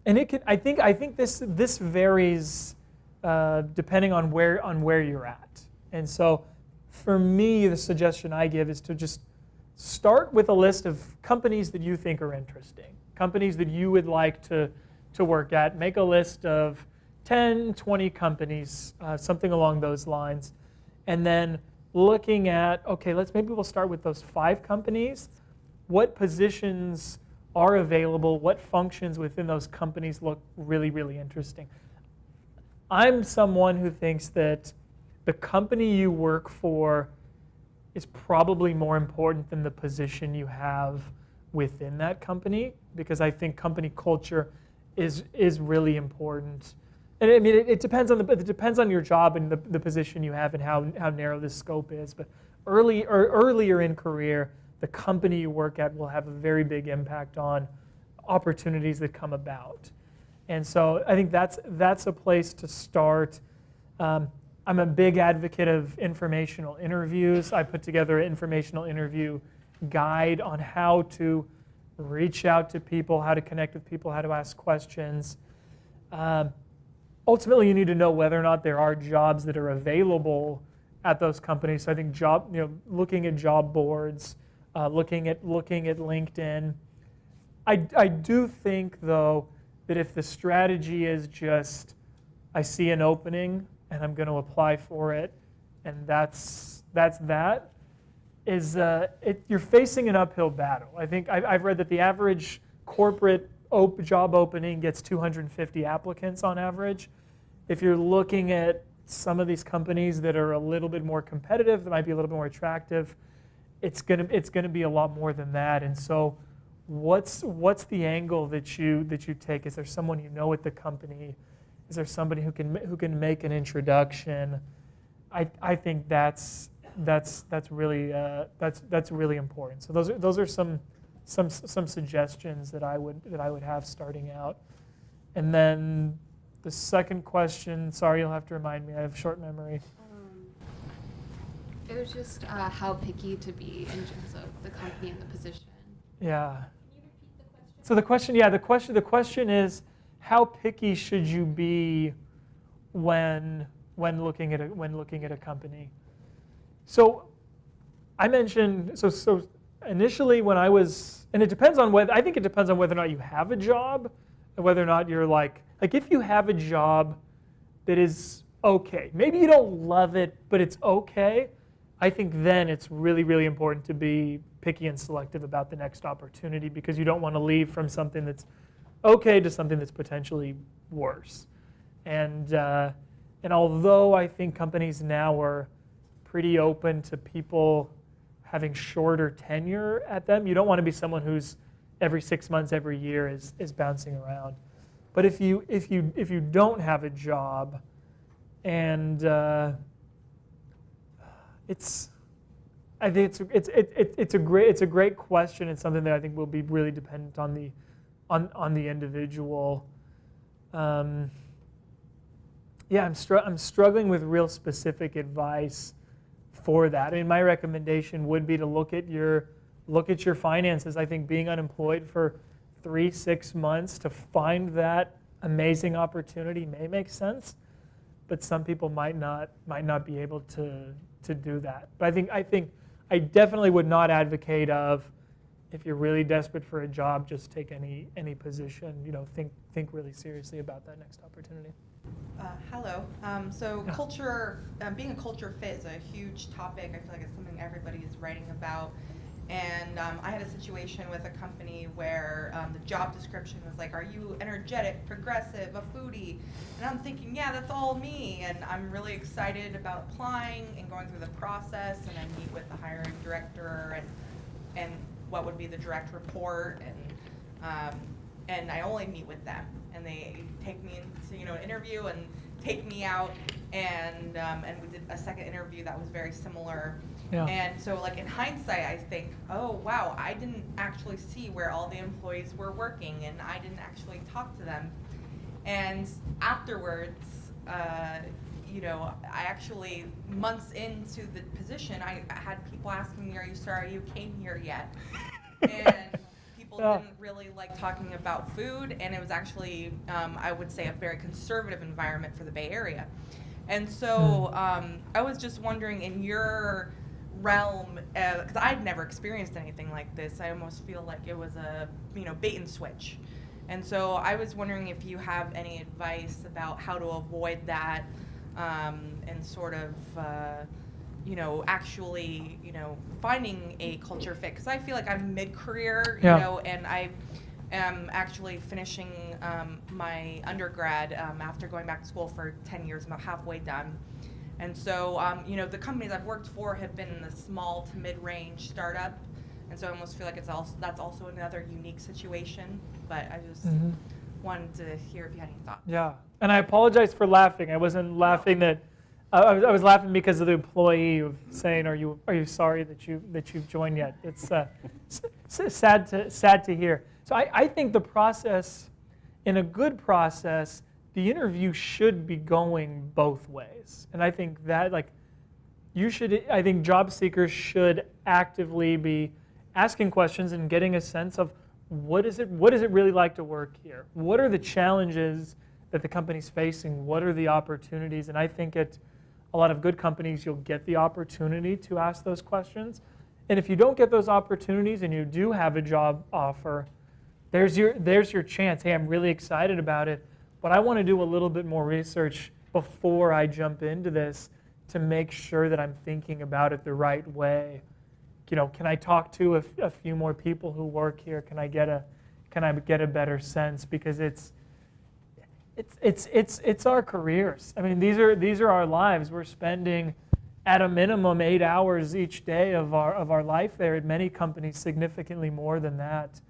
And I think this varies depending on where you're at. And so for me, the suggestion I give is to just start with a list of companies that you think are interesting, companies that you would like to work at. Make a list of 10, 20 companies, something along those lines. And then looking at, okay, maybe we'll start with those 5 companies. What positions are available? What functions within those companies look really, really interesting? I'm someone who thinks that the company you work for is probably more important than the position you have within that company, because I think company culture is really important. And I mean, it depends on your job and the position you have and how narrow the scope is. But earlier in career, the company you work at will have a very big impact on opportunities that come about. And so I think that's a place to start. I'm a big advocate of informational interviews. I put together an informational interview guide on how to reach out to people, how to connect with people, how to ask questions. Ultimately, you need to know whether or not there are jobs that are available at those companies. So I think looking at job boards, looking at LinkedIn, I do think, though, that if the strategy is just, I see an opening and I'm going to apply for it, and that's that, you're facing an uphill battle. I think I've read that the average corporate job opening gets 250 applicants on average. If you're looking at some of these companies that are a little bit more competitive, that might be a little bit more attractive, it's gonna be a lot more than that. And so, what's the angle that you take? Is there someone you know at the company? Is there somebody who can make an introduction? I think that's really important. So those are some suggestions that I would have starting out. And then the second question, sorry, you'll have to remind me. I have short memory. It was just how picky to be in terms of the company and the position. Yeah. Can you repeat the question? So the question is, how picky should you be when looking at a company? So I mentioned so initially when I was, and it depends on whether or not you have a job, and whether or not you're like if you have a job that is okay, maybe you don't love it, but it's okay. I think then it's really, really important to be picky and selective about the next opportunity, because you don't want to leave from something that's okay to something that's potentially worse. And although I think companies now are pretty open to people having shorter tenure at them, you don't want to be someone who's every 6 months, every year is bouncing around. But if you don't have a job, and I think it's a great question. It's something that I think will be really dependent on the individual. I'm struggling with real specific advice for that. I mean, my recommendation would be to look at your finances. I think being unemployed for 3-6 months to find that amazing opportunity may make sense, but some people might not be able to do that. But I think I definitely would not advocate of, if you're really desperate for a job, just take any position. Think really seriously about that next opportunity. Hello. So culture, being a culture fit is a huge topic. I feel like it's something everybody is writing about. And I had a situation with a company where the job description was like, are you energetic, progressive, a foodie? And I'm thinking, yeah, that's all me. And I'm really excited about applying and going through the process. And I meet with the hiring director and what would be the direct report. And I only meet with them. And they take me into an interview and take me out. And we did a second interview that was very similar. Yeah. And so, in hindsight, I think, oh, wow, I didn't actually see where all the employees were working, and I didn't actually talk to them. And afterwards, I actually, months into the position, I had people asking me, are you sorry you came here yet? And people didn't really like talking about food, and it was actually, I would say, a very conservative environment for the Bay Area. And so I was just wondering, in your realm, because I'd never experienced anything like this. I almost feel like it was a bait and switch. And so I was wondering if you have any advice about how to avoid that, and sort of actually finding a culture fit, because I feel like I'm mid-career, and I am actually finishing my undergrad after going back to school for 10 years. I'm about halfway done. And so, the companies I've worked for have been in the small to mid-range startup, and so I almost feel like that's also another unique situation. But I just wanted to hear if you had any thoughts. Yeah, and I apologize for laughing. I wasn't laughing that. I was laughing because of the employee of saying, "Are you sorry that you've joined yet?" It's sad to hear. So I think the process, in a good process, the interview should be going both ways. And I think that I think job seekers should actively be asking questions and getting a sense of what is it really like to work here? What are the challenges that the company's facing? What are the opportunities? And I think at a lot of good companies, you'll get the opportunity to ask those questions. And if you don't get those opportunities and you do have a job offer, there's your chance. Hey, I'm really excited about it, but I want to do a little bit more research before I jump into this to make sure that I'm thinking about it the right way. Can I talk to a few more people who work here? Can I get a better sense? Because it's our careers. I mean, these are our lives. We're spending at a minimum 8 hours each day of our life there. At many companies, significantly more than that.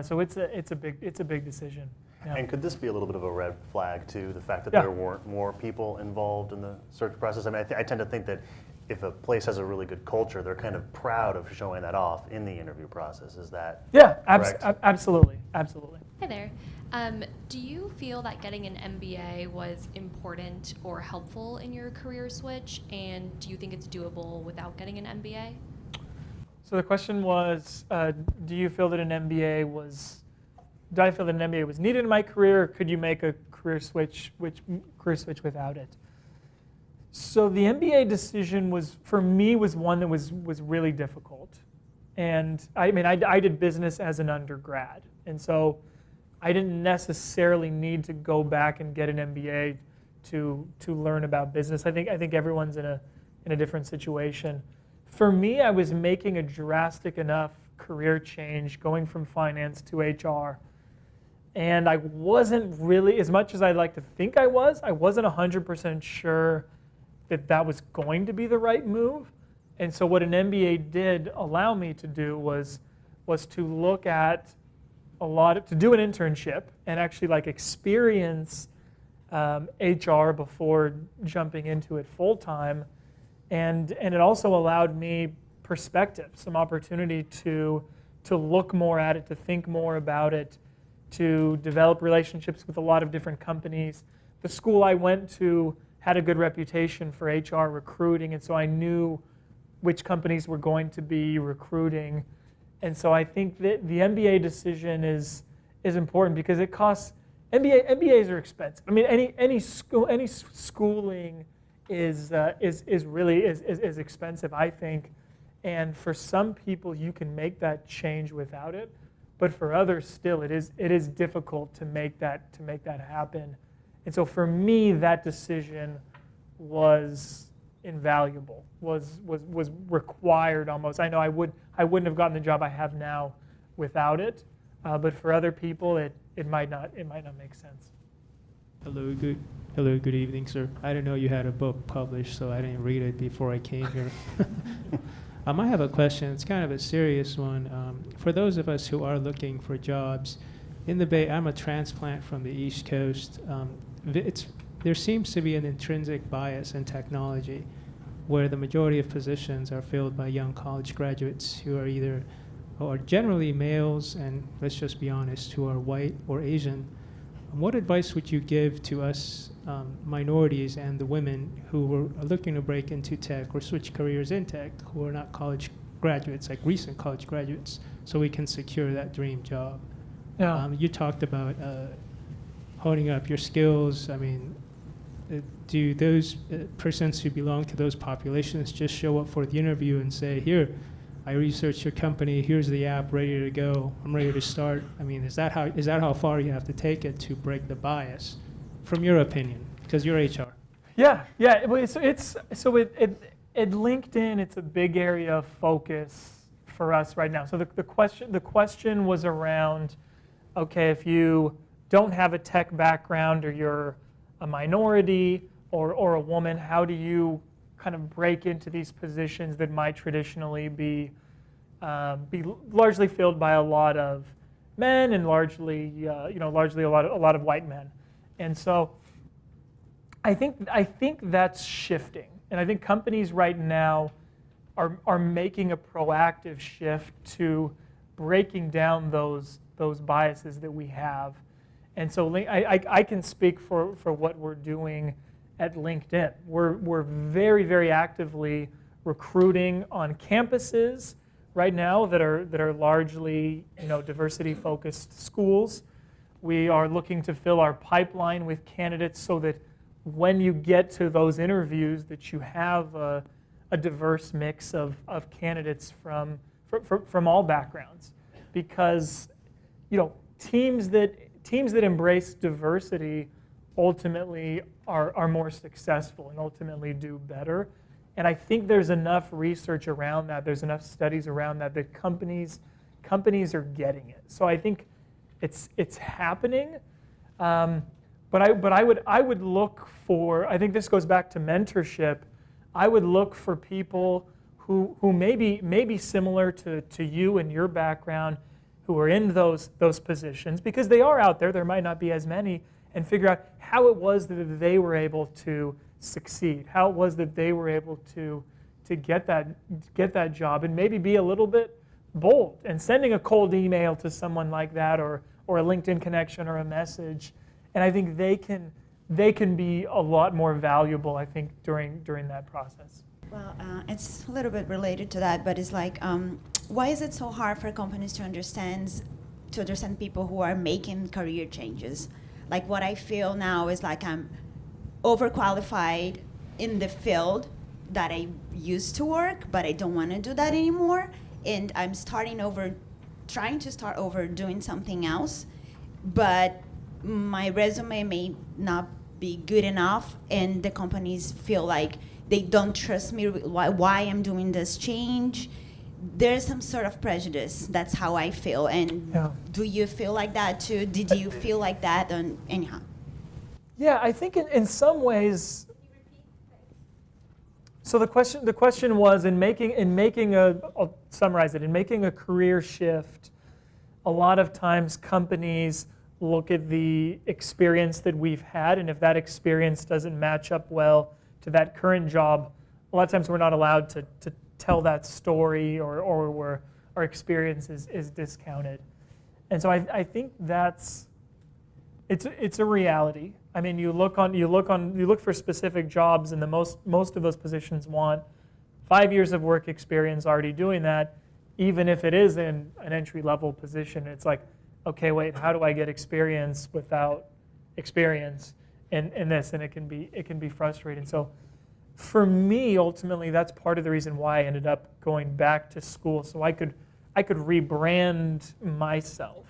So it's a big decision. Yeah. And could this be a little bit of a red flag too, the fact that Yeah. there weren't more people involved in the search process? I mean, I tend to think that if a place has a really good culture, they're kind of proud of showing that off in the interview process. Is that Yeah, correct? absolutely. Hi there. Do you feel that getting an MBA was important or helpful in your career switch? And do you think it's doable without getting an MBA? So the question was, do you feel that an MBA was? Did I feel that an MBA was needed in my career, or could you make a career switch without it? So the MBA decision for me was one that was really difficult. And I mean, I did business as an undergrad. And so I didn't necessarily need to go back and get an MBA to learn about business. I think everyone's in a different situation. For me, I was making a drastic enough career change going from finance to HR. And I wasn't really, as much as I'd like to think I wasn't 100% sure that was going to be the right move. And so what an MBA did allow me to do was to look at to do an internship and actually experience HR before jumping into it full time. And it also allowed me perspective, some opportunity to look more at it, to think more about it, to develop relationships with a lot of different companies. The school I went to had a good reputation for HR recruiting, and so I knew which companies were going to be recruiting. And so I think that the MBA decision is important because it costs. MBAs are expensive. I mean, any schooling is really expensive, I think. And for some people, you can make that change without it. But for others, still, it is difficult to make that happen. And so for me, that decision was invaluable, was required almost. I know I wouldn't have gotten the job I have now without it. But for other people, it might not make sense. Hello, good evening, sir. I didn't know you had a book published, so I didn't read it before I came here. I have a question. It's kind of a serious one. For those of us who are looking for jobs in the Bay, I'm a transplant from the East Coast. There seems to be an intrinsic bias in technology where the majority of positions are filled by young college graduates who are generally males, and let's just be honest, who are white or Asian. What advice would you give to us minorities and the women who are looking to break into tech or switch careers in tech who are not college graduates, like recent college graduates, so we can secure that dream job? Yeah. You talked about honing up your skills. I mean, do those persons who belong to those populations just show up for the interview and say, here, I researched your company, here's the app, ready to go, I'm ready to start? I mean, is that how far you have to take it to break the bias, from your opinion, because you're HR? Yeah. So at LinkedIn, it's a big area of focus for us right now. So the question was around, okay, if you don't have a tech background or you're a minority or a woman, how do you kind of break into these positions that might traditionally be largely filled by a lot of men and largely a lot of white men? And so I think that's shifting, and I think companies right now are making a proactive shift to breaking down those biases that we have. And so I can speak for what we're doing at LinkedIn. We're very, very actively recruiting on campuses right now that are largely diversity-focused schools. We are looking to fill our pipeline with candidates so that when you get to those interviews, that you have a diverse mix of candidates from all backgrounds, because teams that embrace diversity ultimately are more successful and ultimately do better. And I think there's enough research around that, there's enough studies around that companies are getting it. So I think it's happening. But I would look for, I think this goes back to mentorship. I would look for people who may be similar to you and your background, who are in those positions, because they are out there. There might not be as many, and figure out how it was that they were able to succeed, how it was that they were able to get that job, and maybe be a little bit bold and sending a cold email to someone like that, or a LinkedIn connection or a message. And I think they can be a lot more valuable, I think, during that process. Well, it's a little bit related to that, but it's like, why is it so hard for companies to understand people who are making career changes? Like, what I feel now is like I'm overqualified in the field that I used to work, but I don't want to do that anymore, and I'm trying to start over doing something else, but my resume may not be good enough, and the companies feel like they don't trust me, why I'm doing this change. There's some sort of prejudice. That's how I feel. And Yeah. Do you feel like that too? Did you feel like that? Anyhow. Yeah, I think in some ways. So the question was, I'll summarize it, in making a career shift, a lot of times companies look at the experience that we've had, and if that experience doesn't match up well to that current job, a lot of times we're not allowed to tell that story, or our experience is discounted. And so I think it's a reality. I mean, you look for specific jobs, and most of those positions want 5 years of work experience already doing that, even if it is in an entry-level position. It's like, okay, wait, how do I get experience without experience in this? And it can be frustrating. So for me, ultimately, that's part of the reason why I ended up going back to school, so I could rebrand myself.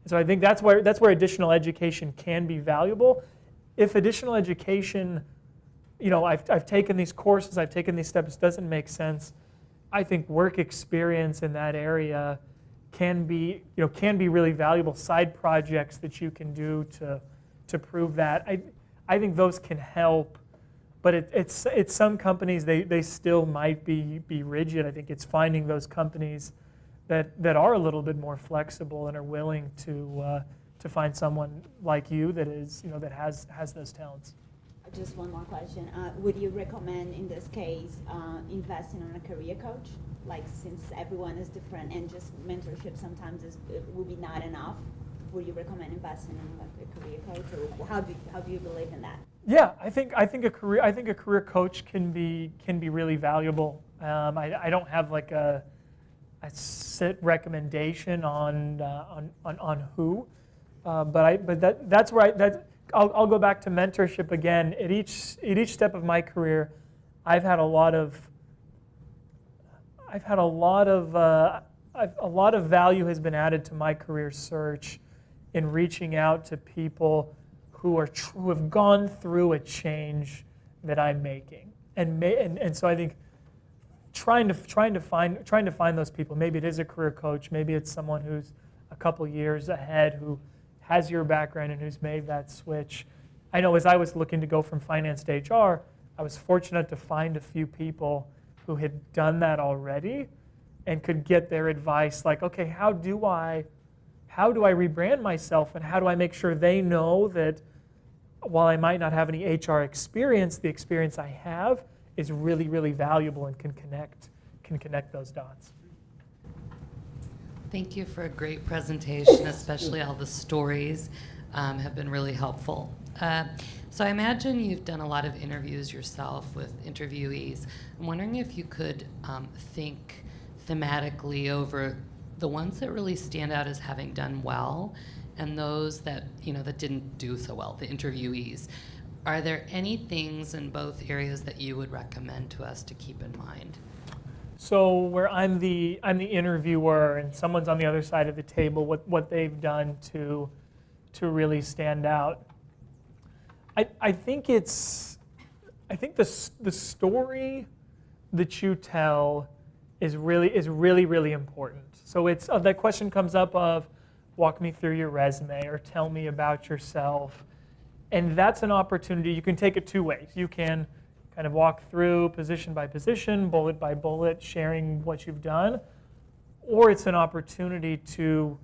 And so I think that's where additional education can be valuable. If additional education, I've taken these courses, I've taken these steps, doesn't make sense, I think work experience in that area can be really valuable. Side projects that you can do to prove that. I think those can help, but it's some companies, they still might be rigid. I think it's finding those companies that are a little bit more flexible and are willing to find someone like you that is that has those talents. Just one more question. Would you recommend, in this case, investing on a career coach? Like, since everyone is different and just mentorship sometimes will be not enough, would you recommend investing in like a career coach, or how do you believe in that? Yeah, I think a career coach can be really valuable. I don't have like a set recommendation on who, but that's where I'll go back to mentorship again. At each step of my career, I've had a lot of value has been added to my career search in reaching out to people who have gone through a change that I'm making, and so I think trying to find those people. Maybe it is a career coach. Maybe it's someone who's a couple years ahead who has your background and who's made that switch. I know as I was looking to go from finance to HR, I was fortunate to find a few people who had done that already and could get their advice, like, okay, how do I rebrand myself, and how do I make sure they know that while I might not have any HR experience, the experience I have is really, really valuable and can connect those dots. Thank you for a great presentation, especially all the stories have been really helpful. So I imagine you've done a lot of interviews yourself with interviewees. I'm wondering if you could think thematically over the ones that really stand out as having done well and those that that didn't do so well, the interviewees. Are there any things in both areas that you would recommend to us to keep in mind? So where I'm the interviewer and someone's on the other side of the table, what they've done to really stand out. I think the story that you tell is really important. So it's that question comes up of walk me through your resume or tell me about yourself. And that's an opportunity. You can take it two ways. You can kind of walk through position by position, bullet by bullet, sharing what you've done. Or it's an opportunity to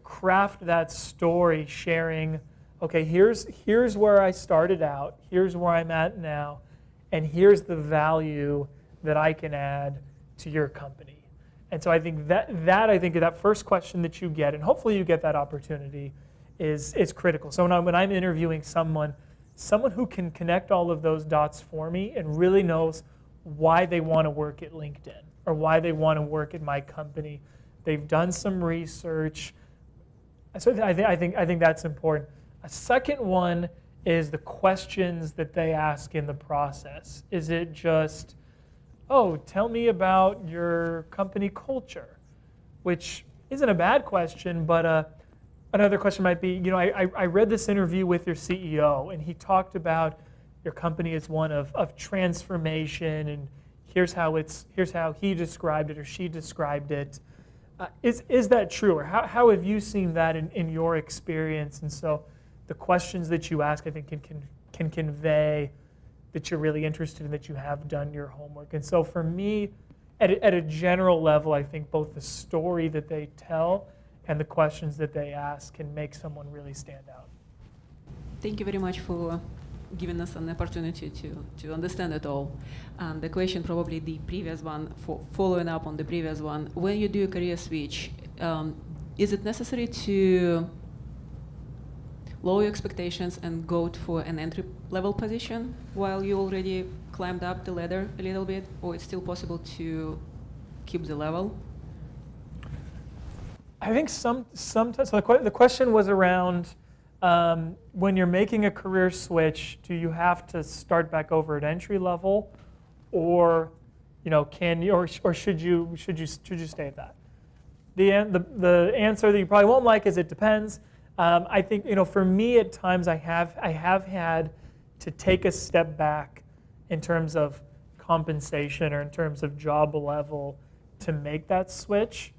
craft that story, sharing, okay, here's where I started out, here's where I'm at now, and here's the value that I can add to your company. And so I think that first question that you get, and hopefully you get that opportunity, is critical. So when I'm interviewing someone who can connect all of those dots for me and really knows why they want to work at LinkedIn or why they want to work at my company. They've done some research. So I think that's important. A second one is the questions that they ask in the process. Is it just, oh, tell me about your company culture, which isn't a bad question, but another question might be, I read this interview with your CEO, and he talked about your company as one of transformation, and here's how he described it or she described it. Is that true, or how have you seen that in your experience? And so the questions that you ask, I think, can convey that you're really interested in, that you have done your homework. And so for me, at a general level, I think both the story that they tell and the questions that they ask can make someone really stand out. Thank you very much for giving us an opportunity to understand it all. The question, probably the previous one, following up on the previous one, when you do a career switch, is it necessary to lower your expectations and go for an entry-level position while you already climbed up the ladder a little bit, or it's still possible to keep the level? I think sometimes, so the question was around when you're making a career switch, do you have to start back over at entry level, or can you, or should you stay at that? The answer that you probably won't like is it depends. I think for me at times I have had to take a step back in terms of compensation or in terms of job level to make that switch.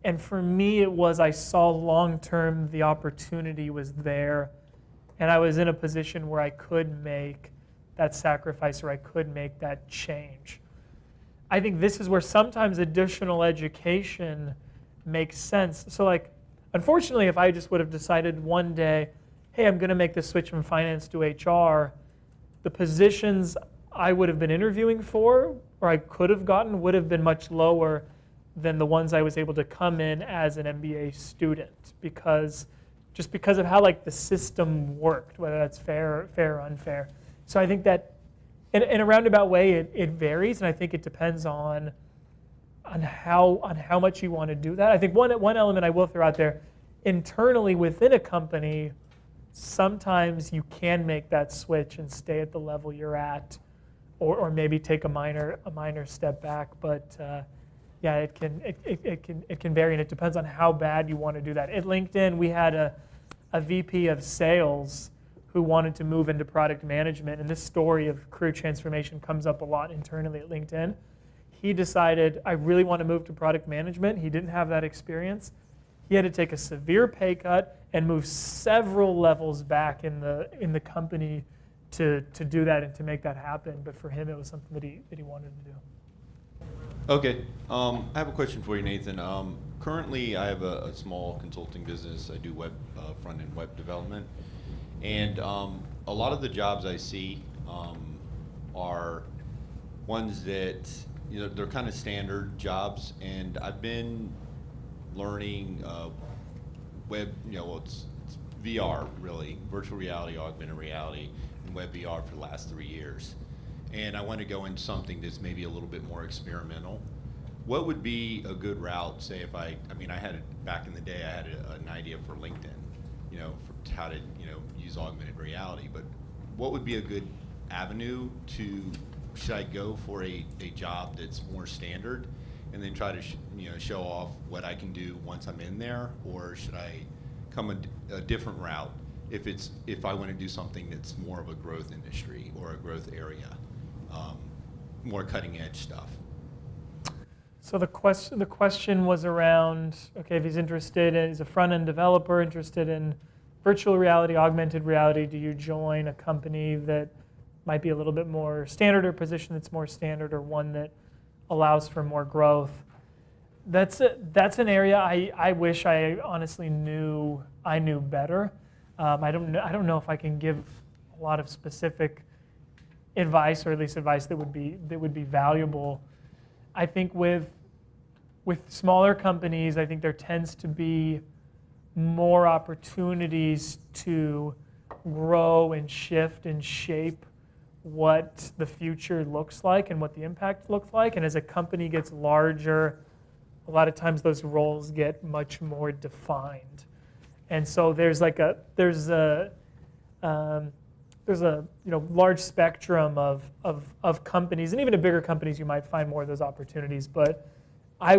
And for me, it was I saw long-term the opportunity was there, and I was in a position where I could make that sacrifice or I could make that change. I think this is where sometimes additional education makes sense. So unfortunately, if I just would have decided one day, hey, I'm going to make the switch from finance to HR, the positions I would have been interviewing for or I could have gotten would have been much lower than the ones I was able to come in as an MBA student, because of how the system worked, whether that's fair or unfair. So I think that in a roundabout way it varies, and I think it depends on how much you want to do that. I think one element I will throw out there, internally within a company, sometimes you can make that switch and stay at the level you're at, or maybe take a minor step back, but yeah, it can vary, and it depends on how bad you want to do that. At LinkedIn, we had a VP of sales who wanted to move into product management, and this story of career transformation comes up a lot internally at LinkedIn. He decided, I really want to move to product management. He didn't have that experience. He had to take a severe pay cut and move several levels back in the company to do that and to make that happen. But for him, it was something that he wanted to do. Okay, I have a question for you, Nathan. Currently, I have a small consulting business. I do front-end web development, and a lot of the jobs I see are ones that they're kind of standard jobs, and I've been learning web. It's VR really, virtual reality, augmented reality, and web VR for the last 3 years. And I want to go into something that's maybe a little bit more experimental. What would be a good route, say if I had back in the day, I had an idea for LinkedIn, for how to, use augmented reality, but what would be a good avenue to should I go for a job that's more standard and then try to show off what I can do once I'm in there, or should I come a different route if I want to do something that's more of a growth industry or a growth area, more cutting edge stuff? So the question was around, okay, if he's interested in, he's a front-end developer interested in virtual reality, augmented reality, do you join a company that might be a little bit more standard, or position that's more standard, or one that allows for more growth? That's an area I wish I honestly knew better. I don't know if I can give a lot of specific advice, or at least advice that would be valuable. I think with smaller companies, I think there tends to be more opportunities to grow and shift and shape what the future looks like and what the impact looks like. And as a company gets larger, a lot of times those roles get much more defined. And so there's a large spectrum of companies, and even in bigger companies you might find more of those opportunities. But I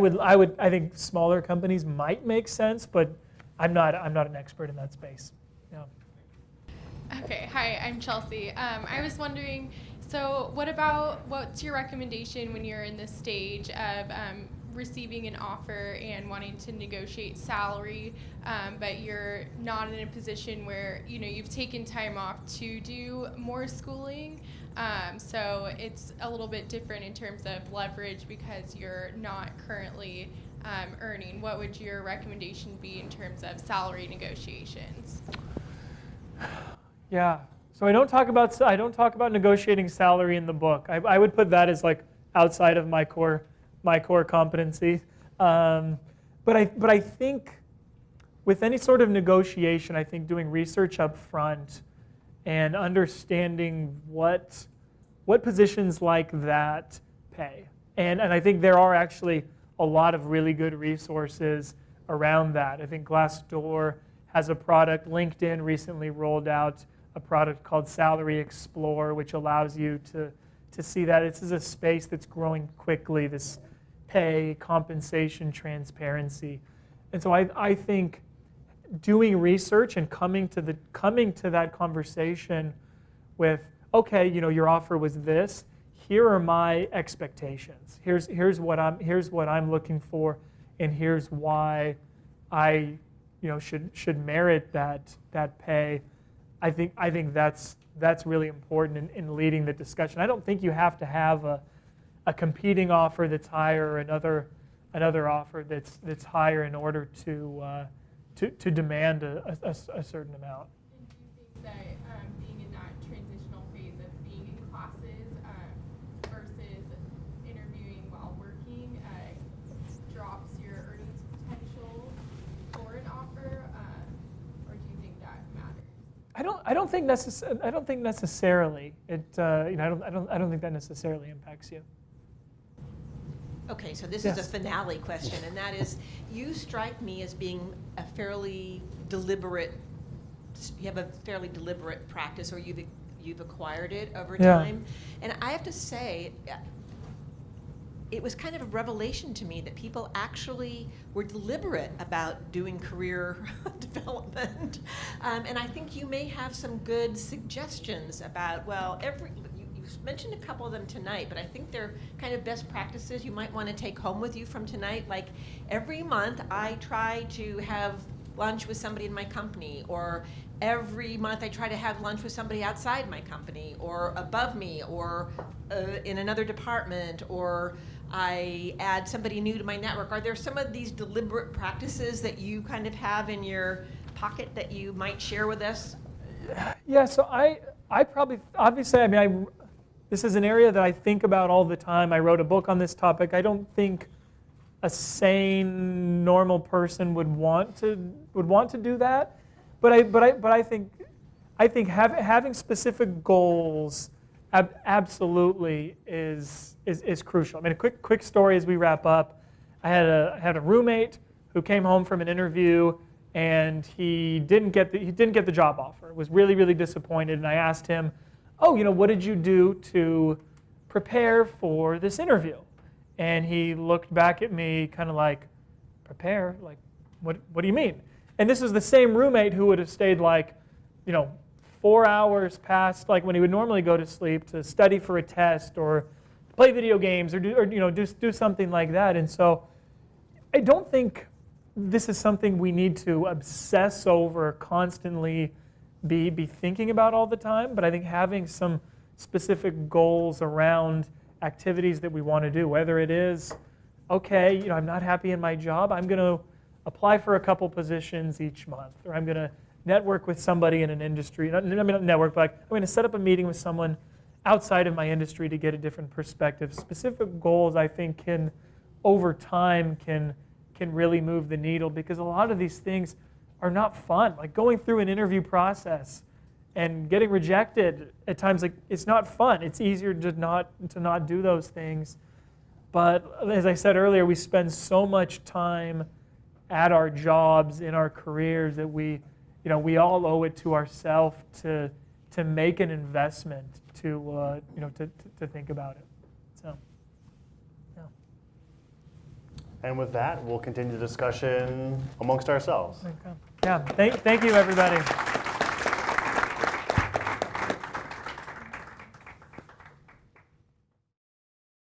think smaller companies might make sense, but I'm not an expert in that space. Yeah. Okay, hi, I'm Chelsea. I was wondering, so what's your recommendation when you're in this stage of receiving an offer and wanting to negotiate salary, but you're not in a position where you've taken time off to do more schooling, so it's a little bit different in terms of leverage because you're not currently earning. What would your recommendation be in terms of salary negotiations? Yeah. So I don't talk about negotiating salary in the book. I would put that as like outside of my core competency. But I think with any sort of negotiation, I think doing research up front and understanding what positions like that pay. And I think there are actually a lot of really good resources around that. I think Glassdoor has a product. LinkedIn recently rolled out a product called Salary Explorer, which allows you to see that. This is a space that's growing quickly, this pay, compensation, transparency. And so I think doing research and coming to that conversation with, okay, your offer was this. Here are my expectations. Here's what I'm looking for, and here's why I should merit that pay. I think that's really important in leading the discussion. I don't think you have to have a competing offer that's higher, or another offer that's higher in order to demand a certain amount. And do you think that being in that transitional phase of being in classes versus interviewing while working drops your earnings potential for an offer, or do you think that matters? I don't think necessarily. I don't think that necessarily impacts you. Okay, so this Yes. is a finale question, and that is, you strike me as being a fairly deliberate. You have a fairly deliberate practice, or you've acquired it over Yeah. time. And I have to say, it was kind of a revelation to me that people actually were deliberate about doing career development. And I think you may have some good suggestions about, you mentioned a couple of them tonight, but I think they're kind of best practices you might want to take home with you from tonight. Like every month I try to have lunch with somebody in my company, or every month I try to have lunch with somebody outside my company, or above me, or in another department, or I add somebody new to my network. Are there some of these deliberate practices that you kind of have in your pocket that you might share with us? Yeah, so I probably, obviously, this is an area that I think about all the time. I wrote a book on this topic. I don't think a sane, normal person would want to do that. But I think having specific goals absolutely is crucial. I mean, a quick story as we wrap up. I had a roommate who came home from an interview, and he didn't get the job offer. Was really disappointed, and I asked him, what did you do to prepare for this interview. And he looked back at me kind of like, prepare? Like, what do you mean? And this is the same roommate who would have stayed like, 4 hours past like when he would normally go to sleep to study for a test or play video games or do something like that. And so I don't think this is something we need to obsess over, constantly be thinking about all the time. But I think having some specific goals around activities that we want to do, whether it is, okay, I'm not happy in my job, I'm going to apply for a couple positions each month, or I'm going to network with somebody in an industry, not network, but I'm going to set up a meeting with someone outside of my industry to get a different perspective. Specific goals, I think, over time can really move the needle, because a lot of these things are not fun. Like going through an interview process and getting rejected at times, like it's not fun. It's easier to not do those things. But as I said earlier, we spend so much time at our jobs, in our careers, that we all owe it to ourselves to make an investment, to think about it. So, yeah. And with that, we'll continue the discussion amongst ourselves. Okay. Yeah. Thank you, everybody.